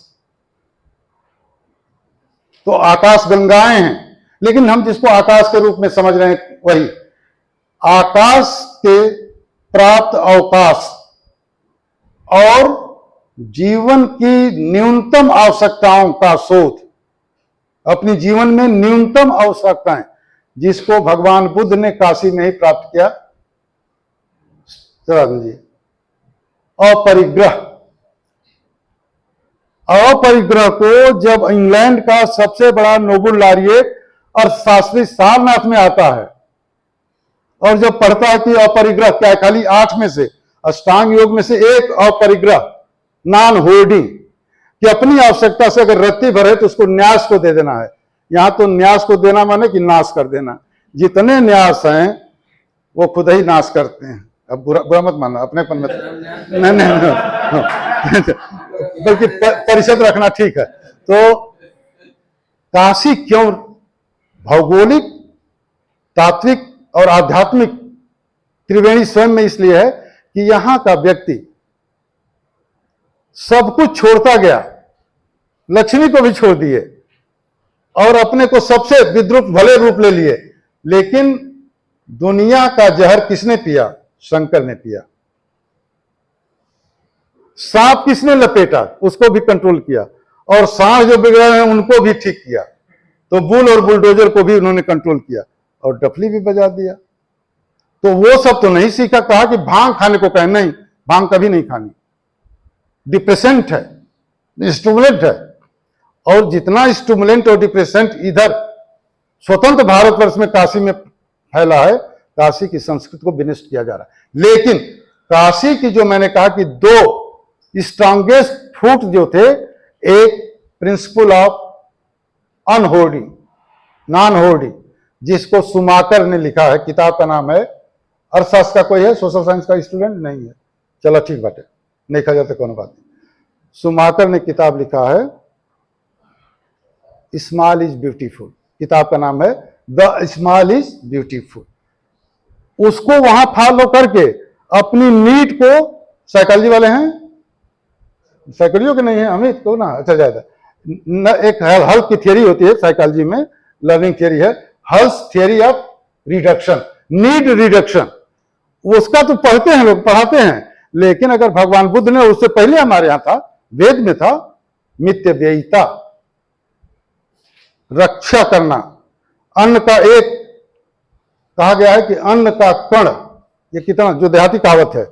तो आकाश गंगाएं हैं, लेकिन हम जिसको आकाश के रूप में समझ रहे हैं वही आकाश के प्राप्त अवकाश और जीवन की न्यूनतम आवश्यकताओं का शोध, अपनी जीवन में न्यूनतम आवश्यकताएं, जिसको भगवान बुद्ध ने काशी में ही प्राप्त किया। जी, अपरिग्रह। अपरिग्रह को जब इंग्लैंड का सबसे बड़ा नोबेल लॉरिएट अर्थशास्त्री सारनाथ में आता है, और जब पढ़ता है कि अपरिग्रह क्या है, खाली 8 में से, अष्टांग योग में से एक अपरिग्रह, नॉन होर्डिंग, कि अपनी आवश्यकता से अगर रत्ती भर है तो उसको न्यास को दे देना है। यहां तो न्यास को देना माने कि नाश कर देना। जितने न्यास हैं वो खुद ही नाश करते हैं। अब बुरा मत मानना, अपनेपन मत, नहीं, बल्कि परिषद रखना ठीक है। तो काशी क्यों भौगोलिक, तात्विक और आध्यात्मिक त्रिवेणी स्वयं में इसलिए है कि यहां का व्यक्ति सब कुछ छोड़ता गया, लक्ष्मी को भी छोड़ दिए और अपने को सबसे विद्रूप भले रूप ले लिए, लेकिन दुनिया का जहर किसने पिया? शंकर ने पिया। सांप किसने लपेटा? उसको भी कंट्रोल किया, और सांड जो बिगड़े हैं उनको भी ठीक किया। तो बुल और बुलडोजर को भी उन्होंने कंट्रोल किया और डफली भी बजा दिया। तो वो सब तो नहीं सीखा। कहा कि भांग खाने को कहे, नहीं, भांग कभी नहीं खानी, डिप्रेसेंट है, स्टिमुलेंट है। और जितना स्टिमुलेंट और डिप्रेसेंट इधर स्वतंत्र भारतवर्ष में काशी में फैला है, काशी की संस्कृति को विनष्ट किया जा रहा है। लेकिन काशी की जो मैंने कहा कि दो स्ट्रांगेस्ट फूट जो थे, एक प्रिंसिपल ऑफ अनहोर्डिंग, नॉन होर्डिंग, जिसको सुमाकर ने लिखा है, किताब का नाम है, अर्थशास्त्र का कोई है, सोशल साइंस का स्टूडेंट नहीं है, चलो ठीक बात है, नहीं खा जाते कोनो बात नहीं। सुमाकर ने किताब लिखा है स्मॉल इज ब्यूटीफुल, किताब का नाम है द स्मॉल इज ब्यूटीफुल। उसको वहां फॉलो करके अपनी नीड को, साइकोलॉजी वाले हैं, साइकोलॉजी के नहीं है, अमित को ना, अच्छा ज्यादा एक हल्स की थियरी होती है साइकोलॉजी में, लर्निंग थियरी है, hulls theory of reduction, need reduction. उसका तो पढ़ते हैं लोग, पढ़ाते हैं, लेकिन अगर भगवान बुद्ध ने, उससे पहले हमारे यहां था, वेद में था, मित्य व्ययिता, रक्षा करना। अन्न का एक कहा गया है कि अन्न का कण, ये कितना जो देहाती कहावत है,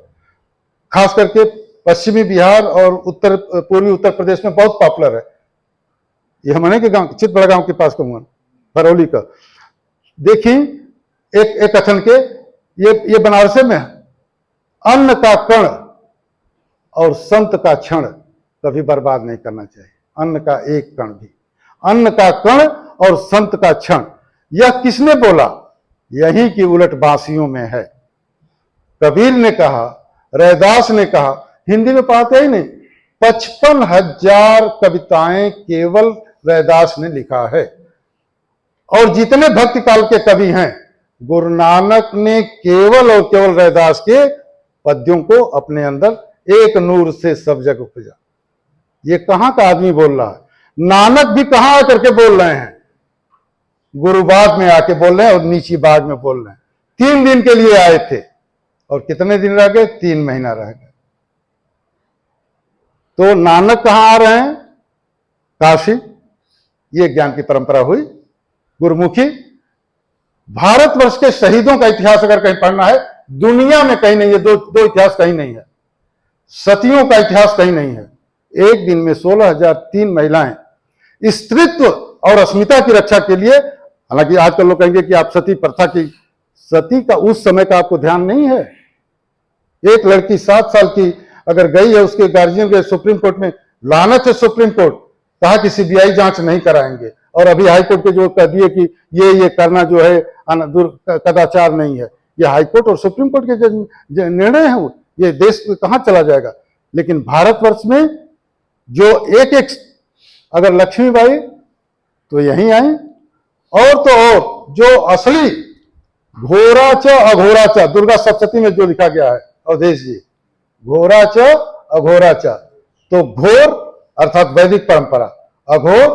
खास करके पश्चिमी बिहार और पूर्वी उत्तर प्रदेश में बहुत पॉपुलर है। ये हमने के गांव, चितबड़ा गांव के पास कहूंगा, बरौली का, देखिए एक कथन के, ये बनारसे में है, अन्न का कण और संत का क्षण कभी बर्बाद नहीं करना चाहिए। अन्न का एक कण भी, अन्न का कण और संत का क्षण, यह किसने बोला? यही की उलट बांसियों में है। कबीर ने कहा, रैदास ने कहा, हिंदी में पढ़ाते ही नहीं, 55,000 कविताएं केवल रैदास ने लिखा है। और जितने भक्ति काल के कवि हैं, गुरु नानक ने केवल और केवल रैदास के पद्यों को अपने अंदर एक नूर से सब जगह उपजा। ये कहां का आदमी बोल रहा है? नानक भी कहां आकर के बोल रहे हैं? गुरुबाग में आके बोल रहे हैं और नीची बाग में बोल रहे हैं। 3 दिन के लिए आए थे और कितने दिन रह गए? 3 महीना रह गए। तो नानक कहां आ रहे हैं? काशी। ये ज्ञान की परंपरा हुई, गुरुमुखी। भारतवर्ष के शहीदों का इतिहास अगर कहीं पढ़ना है, दुनिया में कहीं नहीं है, दो इतिहास कहीं नहीं है, सतियों का इतिहास कहीं नहीं है। एक दिन में 16,003 महिलाएं स्त्रीत्व और अस्मिता की रक्षा के लिए, हालांकि आजकल लोग कहेंगे कि आप सती प्रथा की, सती का उस समय का आपको ध्यान नहीं है। एक लड़की 7 साल की अगर गई है, उसके गार्जियन के सुप्रीम कोर्ट में, लानत है सुप्रीम कोर्ट, कहा कि सीबीआई जांच नहीं कराएंगे, और अभी हाईकोर्ट के जो कह दिए कि ये करना जो है कदाचार नहीं है। ये हाईकोर्ट और सुप्रीम कोर्ट के जो निर्णय है, ये देश कहां चला जाएगा। लेकिन भारतवर्ष में जो एक अगर लक्ष्मीबाई तो यहीं आई, और तो और जो असली घोरा च अघोरा च, दुर्गा सप्तशती में जो लिखा गया है अवधेश जी, घोरा च अघोरा च, तो घोर अर्थात वैदिक परंपरा, अघोर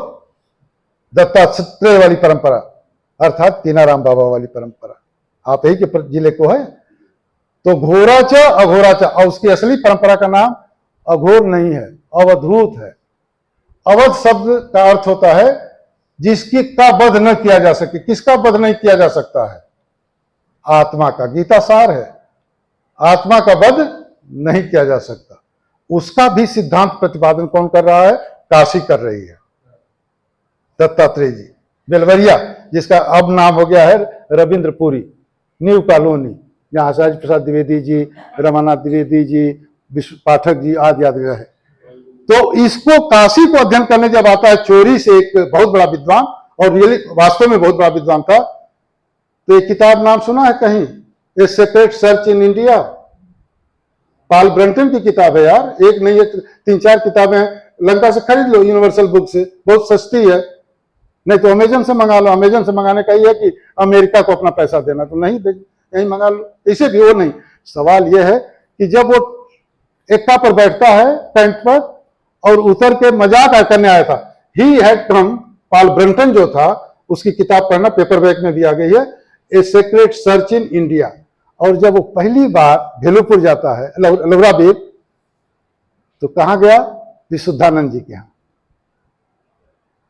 दत्तात्रेय वाली परंपरा अर्थात कीनाराम बाबा वाली परंपरा, आप ही के जिले को है। तो घोरा च अघोरा च, और उसकी असली परंपरा का नाम अघोर नहीं है, अवधूत है। अवध शब्द का अर्थ होता है जिसकी का वध न किया जा सके। किसका वध नहीं किया जा सकता है? आत्मा का। गीता सार है, आत्मा का वध नहीं किया जा सकता। उसका भी सिद्धांत प्रतिपादन कौन कर रहा है? काशी कर रही है, दत्तात्रेय जी। बेलवरिया, जिसका अब नाम हो गया है रविंद्रपुरी, न्यू कॉलोनी, जहां आचार्य प्रसाद द्विवेदी जी, रमानाथ द्विवेदी जी, विश्व पाठक जी आदि आदि रहे। तो इसको, काशी को अध्ययन करने जब आता है चोरी से एक बहुत बड़ा विद्वान, और रियली वास्तव में बहुत बड़ा विद्वान था, तो एक किताब नाम सुना है कहीं, a secret search in India, Paul Brunton की किताब है यार, एक नहीं है 3-4 किताबें हैं। लंका से खरीद लो, यूनिवर्सल बुक से, बहुत सस्ती है, नहीं तो अमेजन से मंगा लो। अमेजन से मंगाने का ये है कि अमेरिका को अपना पैसा देना, तो नहीं दे, यहीं मंगा लो। इसे भी वो नहीं, सवाल ये है कि जब वो एक्का पर बैठता है पैंट पर, और उतर के मजाक करने आया था। He had come, Paul Brunton जो था उसकी किताब पढ़ना, पेपर बैग में भी आ गई है, a secret search in India. और जब वो पहली बार भेलूपुर जाता है, लवरा बेग, तो कहां गया? विशुद्धानंद जी के यहां।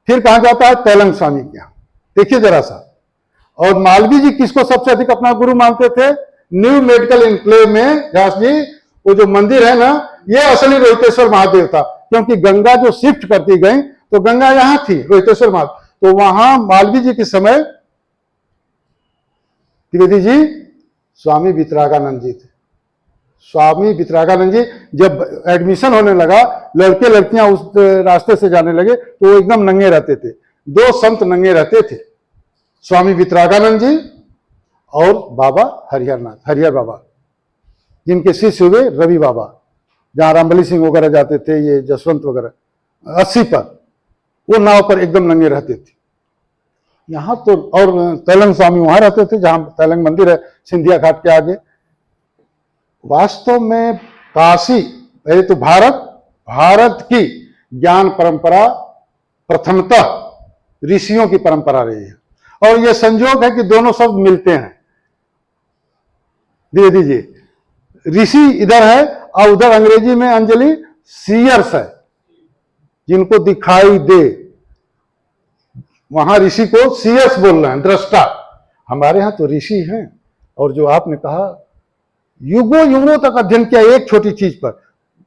फिर कहां जाता है? तैलंग स्वामी के यहां। देखिए जरा सा। और मालवीय जी किसको सबसे अधिक अपना गुरु मानते थे? न्यू मेडिकल इनक्लेव में व्यास जी, वो जो मंदिर है ना, ये असली रोहितेश्वर महादेव था, क्योंकि गंगा जो शिफ्ट करती गई तो गंगा यहां थी, रोहितेश्वर महादेव। तो वहां मालवीय जी के समय त्रिवेदी जी स्वामी वितरागानंद जी थे। स्वामी वितरागानंद जी जब एडमिशन होने लगा, लड़के लड़कियां उस रास्ते से जाने लगे, तो वो एकदम नंगे रहते थे। दो संत नंगे रहते थे, स्वामी वितरागानंद जी और बाबा हरिहर बाबा, जिनके शिष्य हुए रवि बाबा, जहां रामबली सिंह वगैरह जाते थे, ये जसवंत वगैरह 80 पर, वो नाव पर एकदम नंगे रहते थे। यहां तो, और तैलंग स्वामी वहां रहते थे जहां तैलंग मंदिर है, सिंधिया घाट के आगे। वास्तव में काशी, पहले तो भारत की ज्ञान परंपरा प्रथमतः ऋषियों की परंपरा रही है, और यह संयोग है कि दोनों शब्द मिलते हैं। द्विवेदी जी, ऋषि इधर है और उधर अंग्रेजी में अंजलि सीयर्स है, जिनको दिखाई दे। वहां ऋषि को सीयर्स बोल रहे हैं, दृष्टा। हमारे यहां तो ऋषि हैं। और जो आपने कहा, युगों युगों तक अध्ययन किया एक छोटी चीज पर।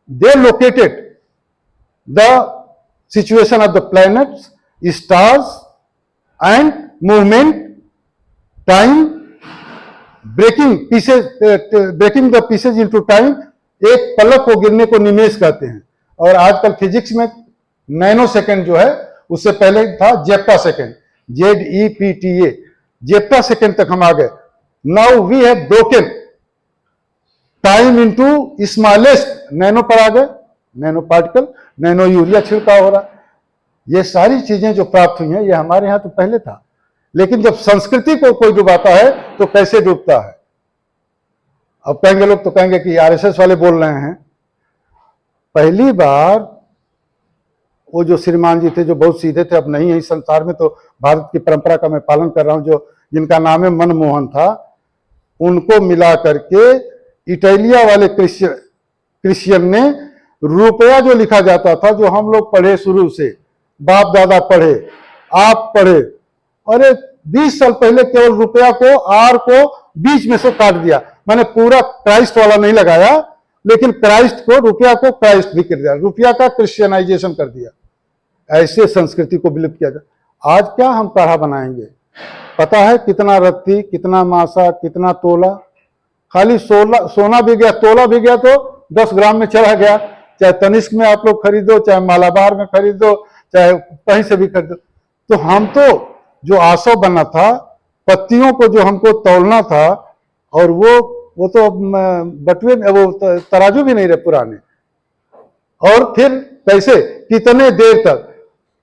They located the situation of the planets, stars and movement, time, breaking the pieces into time. एक पलक को गिरने को निमेष कहते हैं। और आजकल फिजिक्स में नैनो सेकेंड जो है, उससे पहले था zepto second, ZEPTA, zepto second तक हम आ गए। Now we have broken time into smallest, nano पर आ गए, नैनो पार्टिकल, नैनो यूरिया छिड़काव हो रहा। ये सारी चीजें जो प्राप्त हुई हैं, ये हमारे यहां तो पहले था। लेकिन जब संस्कृति को कोई डुबाता है तो कैसे डूबता है? अब कहेंगे लोग, तो कहेंगे कि RSS वाले बोल रहे हैं। पहली बार वो जो श्रीमान जी थे, जो बहुत सीधे थे, अब नहीं है इस संसार में, तो भारत की परंपरा का मैं पालन कर रहा हूं, जो जिनका नाम है मनमोहन था, उनको मिला करके इटालिया वाले क्रिश्चियन ने रुपया जो लिखा जाता था, जो हम लोग पढ़े शुरू से, बाप दादा पढ़े, आप पढ़े, अरे 20 साल पहले केवल रुपया को, आर को बीच में से काट दिया। मैंने पूरा क्राइस्ट वाला नहीं लगाया, लेकिन क्राइस्ट को, रुपया को क्राइस्ट भी कर दिया, रुपया का क्रिश्चियनाइजेशन कर दिया। ऐसे संस्कृति को विलुप्त किया जाए। आज क्या हम काढ़ा बनाएंगे? पता है कितना रत्ती, कितना मासा, कितना तोला? खाली सोना भी गया, तोला भी गया तो 10 ग्राम में चला गया। चाहे तनिष्क में आप लोग खरीदो, चाहे मालाबार में खरीदो, चाहे कहीं से भी खरीदो। तो हम तो जो आसव बनना था, पत्तियों को जो हमको तौलना था, और वो तो बटुए में, वो तराजू भी नहीं रहे पुराने। और फिर कैसे, कितने देर तक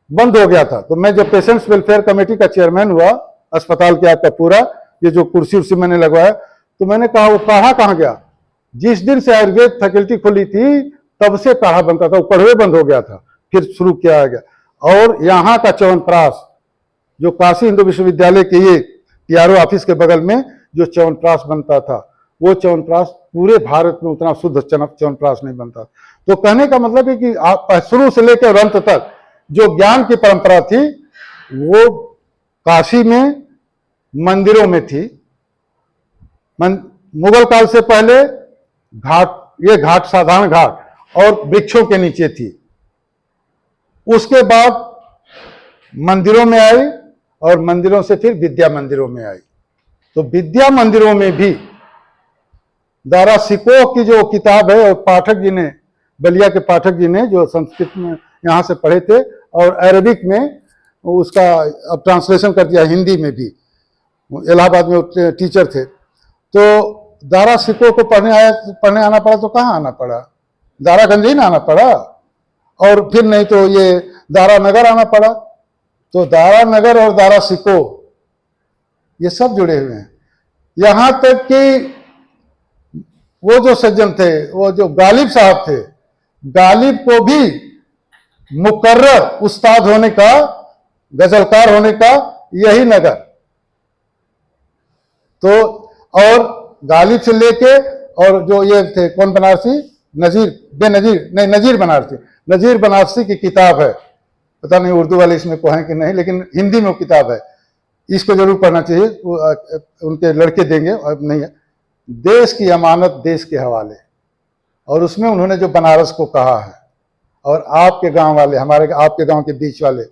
बंद हो गया था। तो मैं जब पेशेंट्स वेलफेयर कमेटी का चेयरमैन हुआ, अस्पताल के आपका पूरा, ये जो कुर्सी उर्सी मैंने लगवाया, तो मैंने कहा वो काढ़ा कहां गया? जिस दिन से आयुर्वेद फैकल्टी खुली थी, तब से काढ़ा बनता था, वो कड़वे बंद हो गया था, फिर शुरू किया गया। और यहाँ का च्यवनप्राश, जो काशी हिंदू विश्वविद्यालय के ये PRO ऑफिस के बगल में जो च्यवनप्राश बनता था, वो च्यवनप्राश पूरे भारत में उतना शुद्ध च्यवनप्राश नहीं बनता। तो कहने का मतलब है कि शुरू से लेकर अंत तक जो ज्ञान की परंपरा थी, वो काशी में मंदिरों में थी। मुगल काल से पहले घाट, ये घाट साधारण घाट और वृक्षों के नीचे थी। उसके बाद मंदिरों में आई, और मंदिरों से फिर विद्या मंदिरों में आई। तो विद्या मंदिरों में भी दारा सिकोह की जो किताब है, और पाठक जी ने, बलिया के पाठक जी ने, जो संस्कृत में यहाँ से पढ़े थे, और अरबिक में उसका अब ट्रांसलेशन कर दिया, हिंदी में भी, इलाहाबाद में टीचर थे। तो दारा सिकोह को पढ़ने आना पड़ा, तो कहाँ आना पड़ा? दारागंज ही ना आना पड़ा, और फिर नहीं तो ये दारा नगर आना पड़ा। तो दारा नगर और दारा सिकोह ये सब जुड़े हुए हैं। यहां तक कि वो जो सज्जन थे, वो जो गालिब साहब थे, गालिब को भी मुकर्रर उस्ताद होने का, गजलकार होने का यही नगर। तो और गालिब से लेके और जो ये थे कौन बनारसी, नजीर बनारसी, नजीर बनारसी की किताब है, पता नहीं उर्दू वाले इसमें को हैं कि नहीं, लेकिन हिंदी में वो किताब है, इसको जरूर पढ़ना चाहिए, उनके लड़के देंगे अब नहीं है। देश की अमानत देश के हवाले, और उसमें उन्होंने जो बनारस को कहा है, और आपके गांव वाले, हमारे आपके गांव के बीच वाले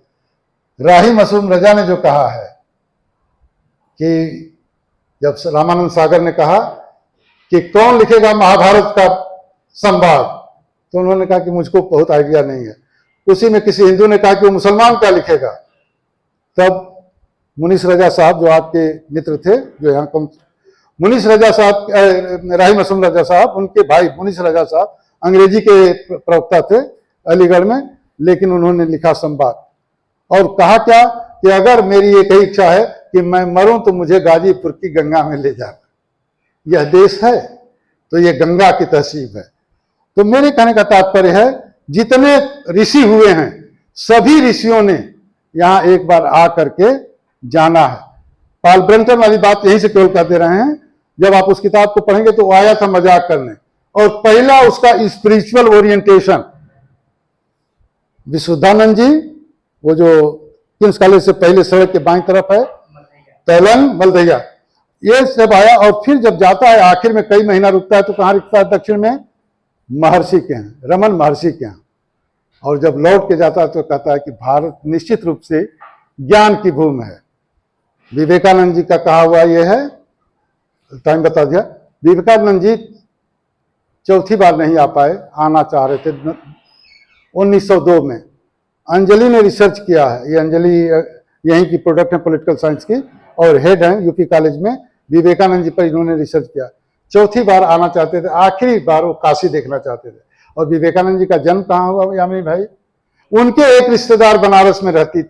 राही मासूम रजा ने जो कहा है कि जब रामानंद सागर ने कहा कि कौन लिखेगा महाभारत का संवाद, तो उन्होंने कहा कि मुझको बहुत आइडिया नहीं है। उसी में किसी हिंदू ने कहा कि वो मुसलमान क्या लिखेगा। तब मुनीस रजा साहब जो आपके मित्र थे, जो यहाँ कम, मुनीस रजा साहब, राही मासूम रजा साहब, उनके भाई मुनीस रजा साहब अंग्रेजी के प्रवक्ता थे अलीगढ़ में, लेकिन उन्होंने लिखा संवाद और कहा क्या कि अगर मेरी एक ही इच्छा है कि मैं मरूं तो मुझे गाजीपुर की गंगा में ले जाना। यह देश है तो यह गंगा की तहसीब है। तो मेरे कहने का तात्पर्य है, जितने ऋषि हुए हैं सभी ऋषियों ने यहां एक बार आ करके जाना है। पॉल ब्रंटन वाली बात यहीं से केवल कहते रहे हैं, जब आप उस किताब को पढ़ेंगे तो आया था मजाक करने, और पहला उसका स्पिरिचुअल ओरिएंटेशन विशुद्धानंद जी, वो जो किंग्स कॉलेज से पहले सड़क के बाईं तरफ है, तैलन मलदैया, ये सब आया। और फिर जब जाता है आखिर में कई महीना रुकता है तो कहाँ रुकता है, दक्षिण में महर्षि के हैं, रमन महर्षि के हैं। और जब लौट के जाता है तो कहता है कि भारत निश्चित रूप से ज्ञान की भूमि है। विवेकानंद जी का कहा हुआ यह है, टाइम बता दिया, विवेकानंद जी चौथी बार नहीं आ पाए, आना चाह रहे थे 1902 में। अंजलि ने रिसर्च किया है, ये अंजलि यहीं की प्रोडक्ट है पॉलिटिकल साइंस की, और हेड हैं यूपी कॉलेज में। विवेकानंद जी पर इन्होंने रिसर्च किया। चौथी बार आना चाहते थे, आखिरी बार वो काशी देखना चाहते थे। और विवेकानंद जी का जन्म कहाँ हुआ यामिनी भाई? उनके एक रिश्तेदार बनारस में रहते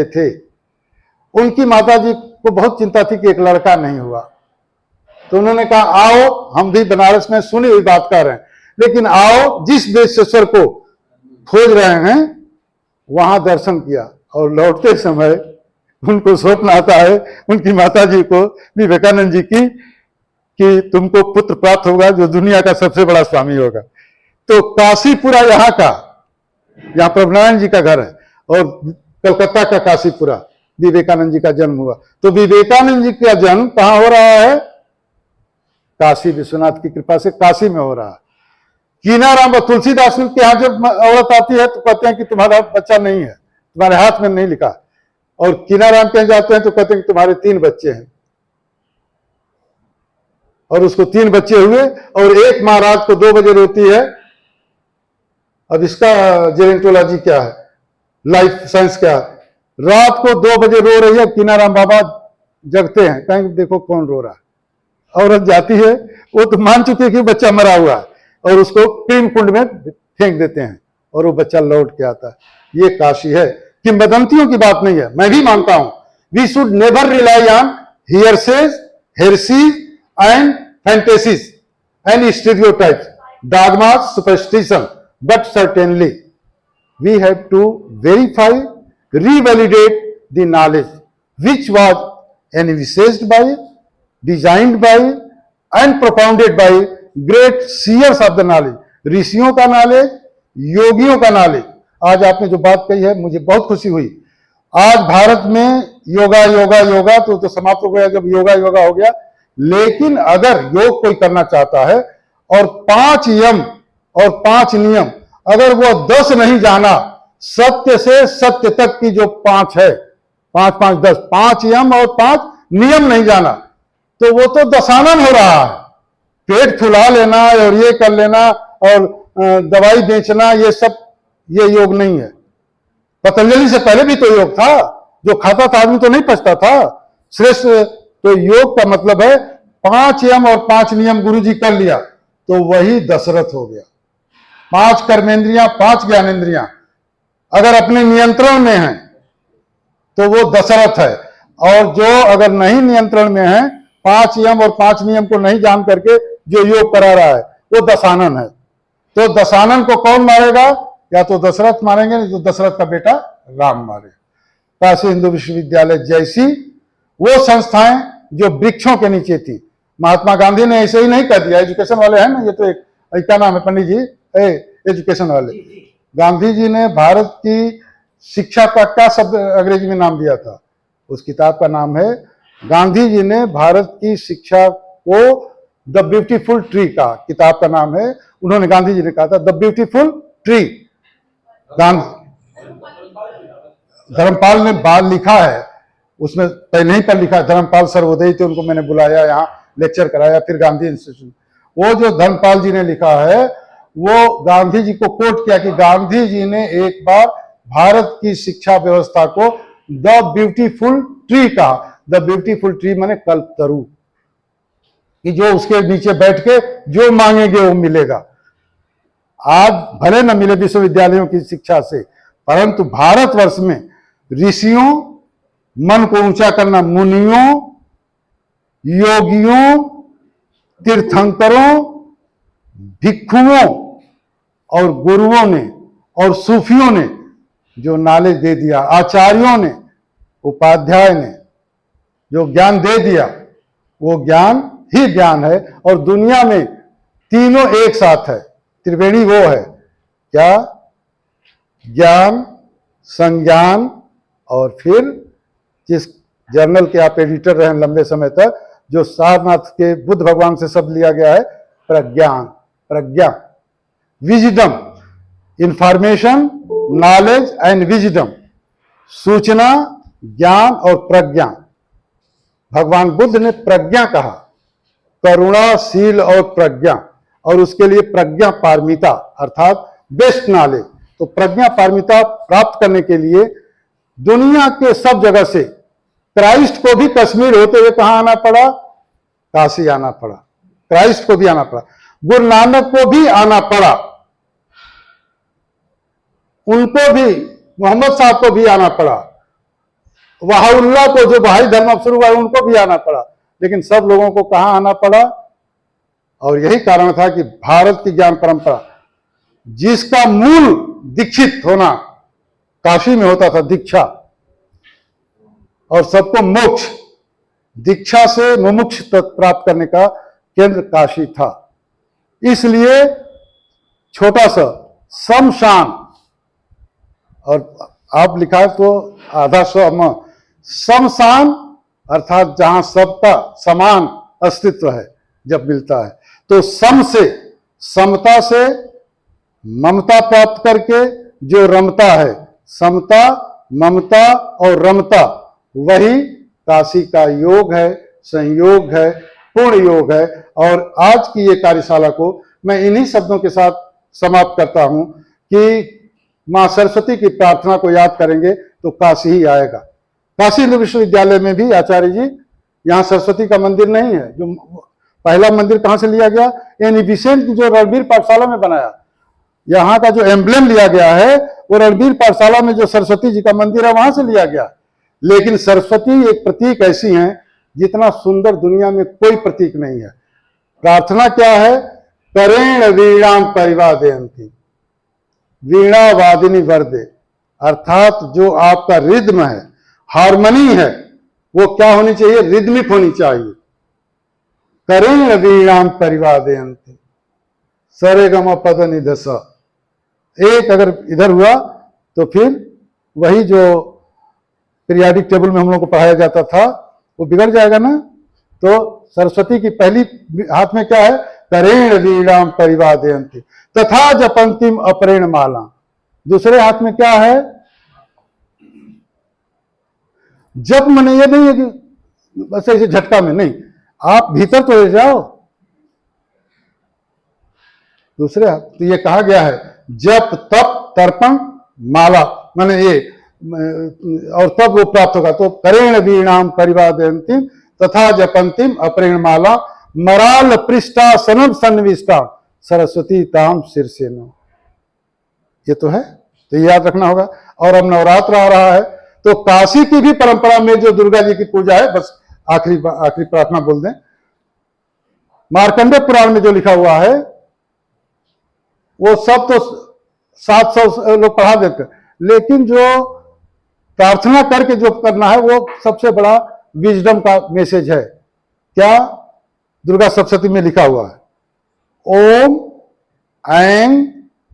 थे। उनकी माता जी को बहुत चिंता थी कि एक लड़का नहीं हुआ, तो उन्होंने कहा आओ, हम भी बनारस में सुनी हुई बात कर रहे हैं, लेकिन आओ जिस देशेश्वर को खोज रहे हैं वहां दर्शन किया। और लौटते समय उनको स्वप्न आता है उनकी माता जी को, विवेकानंद जी की, कि तुमको पुत्र प्राप्त होगा जो दुनिया का सबसे बड़ा स्वामी होगा। तो काशीपुरा यहाँ का, यहाँ प्रभुनारायण जी का घर है, और कलकत्ता का काशीपुरा विवेकानंद जी का जन्म हुआ। तो विवेकानंद जी का जन्म कहाँ हो रहा है? काशी विश्वनाथ की कृपा से काशी में हो रहा है। कीनाराम और तुलसीदास के यहाँ जब औरत आती है तो कहते हैं कि तुम्हारा बच्चा नहीं है, तुम्हारे हाथ में नहीं लिखा। और कीनाराम कहीं जाते हैं तो कहते हैं कि तुम्हारे 3 बच्चे हैं, और उसको 3 बच्चे हुए। और एक माँ रात को 2 बजे रोती है। अब इसका जेरेंटोलॉजी क्या है, लाइफ साइंस क्या है? रात को 2 बजे रो रही है, कीनाराम बाबा जगते हैं, कहीं देखो कौन रो रहा है। औरत जाती है, वो तो मान चुकी है कि बच्चा मरा हुआ है, और उसको प्रेम कुंड में फेंक देते हैं, और वो बच्चा लौट के आता है। ये काशी है, किंवदंतियों की बात नहीं है। मैं भी मानता हूं we should never rely on hearsays, heresies and fantasies and stereotypes, dogmas, superstition, but certainly we have to verify, revalidate the knowledge which was envisaged by, designed by and propounded by great seers of the knowledge, ऋषियों का नॉलेज, योगियों का नॉलेज। आज आपने जो बात कही है मुझे बहुत खुशी हुई। आज भारत में योगा योगा योगा तो समाप्त हो गया जब योगा योगा हो गया, लेकिन अगर योग कोई करना चाहता है और 5 यम और 5 नियम अगर वो 10 नहीं जाना, सत्य से सत्य तक की जो 5 है, 5 5 10, 5 यम और 5 नियम नहीं जाना, तो वो तो दशानन हो रहा है। पेट फुला लेना और ये कर लेना और दवाई बेचना, ये सब ये योग नहीं है। पतंजलि से पहले भी तो योग था, जो खाता था आदमी तो नहीं पचता था। श्रेष्ठ तो योग का मतलब है 5 यम और 5 नियम गुरुजी कर लिया तो वही दशरथ हो गया। 5 कर्मेंद्रियां, 5 ज्ञानेंद्रियां अगर अपने नियंत्रण में हैं तो वो दशरथ है, और जो अगर नहीं नियंत्रण में है, 5 यम और 5 नियम को नहीं जान करके जो योग करा रहा है वो दशानन है। तो दशानन को कौन मारेगा? या तो दशरथ मारेंगे नहीं तो दशरथ का बेटा राम मारेगा। काशी हिंदू विश्वविद्यालय जैसी वो संस्थाएं जो वृक्षों के नीचे थी, महात्मा गांधी ने ऐसे ही नहीं कर दिया। एजुकेशन वाले हैं ना, ये तो एक क्या नाम है पंडित जी, एजुकेशन वाले, गांधी जी ने भारत की शिक्षा का क्या शब्द अंग्रेजी में नाम दिया था? उस किताब का नाम है, गांधी जी ने भारत की शिक्षा को द ब्यूटीफुल ट्री का, किताब का नाम है, उन्होंने गांधी जी ने कहा था द ब्यूटीफुल ट्री। धर्मपाल ने बाल लिखा है, उसमें पहले ही पर लिखा है, धर्मपाल सर्वोदय थे, उनको मैंने बुलाया यहाँ लेक्चर कराया, फिर गांधी इंस्टीट्यूट। वो जो धर्मपाल जी ने लिखा है वो गांधी जी को कोट किया कि गांधी जी ने एक बार भारत की शिक्षा व्यवस्था को द ब्यूटीफुल ट्री कहा। द ब्यूटीफुल ट्री माने कल्पतरु, कि जो उसके नीचे बैठ के जो मांगेंगे वो मिलेगा। आज भले न मिले विश्वविद्यालयों की शिक्षा से, परंतु भारतवर्ष में ऋषियों, मन को ऊंचा करना मुनियों, योगियों, तीर्थंकरों, भिक्षुओं और गुरुओं ने और सूफियों ने जो नॉलेज दे दिया, आचार्यों ने, उपाध्याय ने जो ज्ञान दे दिया, वो ज्ञान ही ज्ञान है। और दुनिया में तीनों एक साथ है, त्रिवेणी वो है क्या? ज्ञान, संज्ञान और फिर जिस जर्नल के आप एडिटर रहे लंबे समय तक, जो सारनाथ के बुद्ध भगवान से शब्द लिया गया है, प्रज्ञान, प्रज्ञा, wisdom, information, knowledge and wisdom, सूचना, ज्ञान और प्रज्ञा। भगवान बुद्ध ने प्रज्ञा कहा, करुणाशील और प्रज्ञा, और उसके लिए प्रज्ञा पारमिता अर्थात बेस्ट नॉलेज। तो प्रज्ञा पारमिता प्राप्त करने के लिए दुनिया के सब जगह से, क्राइस्ट को भी कश्मीर होते हुए कहां आना पड़ा? काशी आना पड़ा। क्राइस्ट को भी आना पड़ा, गुरु नानक को भी आना पड़ा, उनको भी, मोहम्मद साहब को भी आना पड़ा, वहाउल्लाह को जो भाई धर्म शुरू हुआ उनको भी आना पड़ा, लेकिन सब लोगों को कहां आना पड़ा? और यही कारण था कि भारत की ज्ञान परंपरा, जिसका मूल दीक्षित होना काशी में होता था, दीक्षा, और सबको मोक्ष, दीक्षा से मुमुक्ष तक प्राप्त करने का केंद्र काशी था। इसलिए छोटा सा शमशान, और आप लिखा तो आधा सम, शमशान अर्थात जहां सबका समान अस्तित्व है जब मिलता है, तो सम से, समता से ममता प्राप्त करके जो रमता है, समता, ममता और रमता, वही काशी का योग है, संयोग है, पूर्ण योग है। और आज की ये कार्यशाला को मैं इन्हीं शब्दों के साथ समाप्त करता हूं कि मां सरस्वती की प्रार्थना को याद करेंगे तो काशी ही आएगा। काशी हिंदू विश्वविद्यालय में भी आचार्य जी, यहाँ सरस्वती का मंदिर नहीं है। जो पहला मंदिर कहां से लिया गया? एनिबिसेंट जो रणबीर पाठशाला में बनाया, यहाँ का जो एम्ब्लेम लिया गया है वो रणबीर पाठशाला में जो सरस्वती जी का मंदिर है वहां से लिया गया। लेकिन सरस्वती एक प्रतीक ऐसी है जितना सुंदर दुनिया में कोई प्रतीक नहीं है। प्रार्थना क्या है? करेण वीणाम परिवादयन्ति, वीणा वादिनी वर्दे, अर्थात जो आपका रिद्म है, हार्मनी है, वो क्या होनी चाहिए? रिदमिक होनी चाहिए। करेण वीणाम परिवादयन्ति, सरेगम पद निधस, एक अगर इधर हुआ तो फिर वही जो पीरियाडिक टेबल में हम लोग को पढ़ाया जाता था वो बिगड़ जाएगा ना। तो सरस्वती की पहली हाथ में क्या है? करेण वीणाम परिवादयन्ति तथा जपंतिम अपरेण माला। दूसरे हाथ में क्या है? जप मने ये नहीं है कि बस ऐसे झटका में नहीं, आप भीतर तो ले जाओ। दूसरे हाथ तो ये कहा गया है जप तप तर्पण माला, माने ये, और तब वो प्राप्त होगा। तो करेण वीणाम परिवादयन्तिम तथा जपंतिम अपरेण माला मराल पृष्ठा सनम सन्निविष्टा सरस्वती ताम शीर्षेनो। ये तो है, तो याद रखना होगा। और अब नवरात्र आ रहा है तो काशी की भी परंपरा में जो दुर्गा जी की पूजा है, बस आखिरी प्रार्थना बोल दें, मार्कंडेय पुराण में जो लिखा हुआ है वो सब तो 700 लोग पढ़ा देते, लेकिन जो प्रार्थना करके जो करना है वो सबसे बड़ा विजडम का मैसेज है। क्या दुर्गा सप्तशती में लिखा हुआ है, ओम ऐं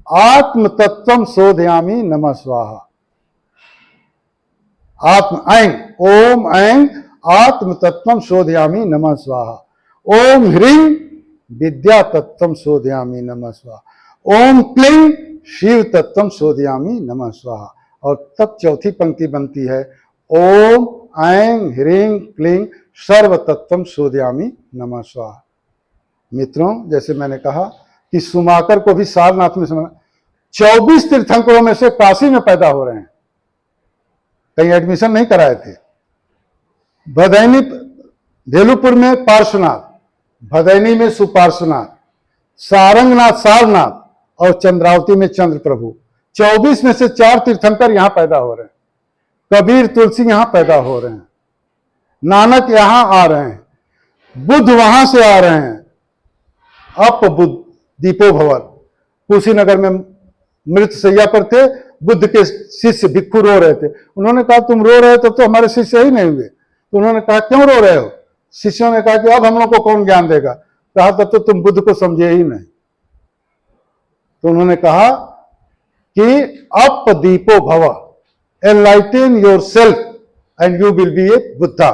आत्म तत्वम शोधयामि नमः स्वाहा। आत्म ऐं, ओम ऐं आत्म तत्वम शोधयामि नमः स्वाहा। ओम ह्रीं विद्या तत्वम शोधयामि नमः स्वाहा। ओम क्लीं शिव तत्वम शोधयामि नमः स्वाहा। और तब चौथी पंक्ति बनती है, ओम ऐं ह्रीं क्लीं सर्व तत्वम शोधयामि नमः स्वाहा। मित्रों, जैसे मैंने कहा कि सुमाकर को भी सारनाथ में 24 तीर्थंकरों में से काशी में पैदा हो रहे हैं, कहीं एडमिशन नहीं कराए थे। भदैनी भेलुपुर में पार्श्वनाथ, भदैनी में सुपार्श्वनाथ, सारंगनाथ सारनाथ और चंद्रावती में चंद्र प्रभु, 24 में से 4 तीर्थंकर यहां पैदा हो रहे हैं। कबीर तुलसी यहां पैदा हो रहे हैं, नानक यहां आ रहे हैं, बुद्ध वहां से आ रहे हैं। अप बुद्ध दीपो भवन, कुशीनगर में मृत शैया पर थे, बुद्ध के शिष्य भिक्षु रो रहे थे। उन्होंने कहा तुम रो रहे हो तो हमारे शिष्य ही नहीं हुए। तो उन्होंने कहा क्यों रो रहे हो? शिष्यों ने कहा कि अब हम लोग को कौन ज्ञान देगा? कहा तब तो तुम बुद्ध को समझे ही नहीं। तो उन्होंने कहा कि अप दीपो भव, enlighten yourself and you will be a Buddha.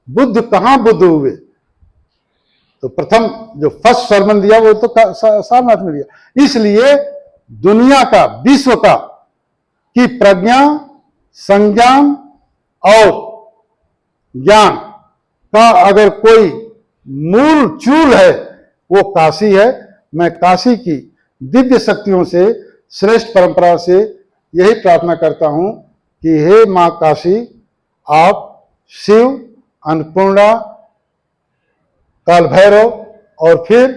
Buddha कहां बुद्ध हुए? तो प्रथम जो फर्स्ट सर्मन दिया वो तो सारनाथ में दिया। इसलिए दुनिया का, विश्व का की प्रज्ञा, संज्ञान और ज्ञान का अगर कोई मूल चूल है वो काशी है। मैं काशी की दिव्य शक्तियों से, श्रेष्ठ परंपरा से यही प्रार्थना करता हूं कि हे मां काशी, आप शिव, अन्नपूर्णा, काल भैरव और फिर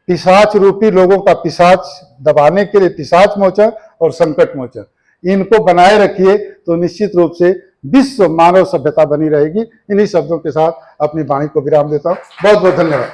पिशाच रूपी लोगों का पिशाच दबाने के लिए पिशाच मोचन और संकट मोचन, इनको बनाए रखिए तो निश्चित रूप से विश्व मानव सभ्यता बनी रहेगी। इन्हीं शब्दों के साथ अपनी वाणी को विराम देता हूं। बहुत बहुत धन्यवाद।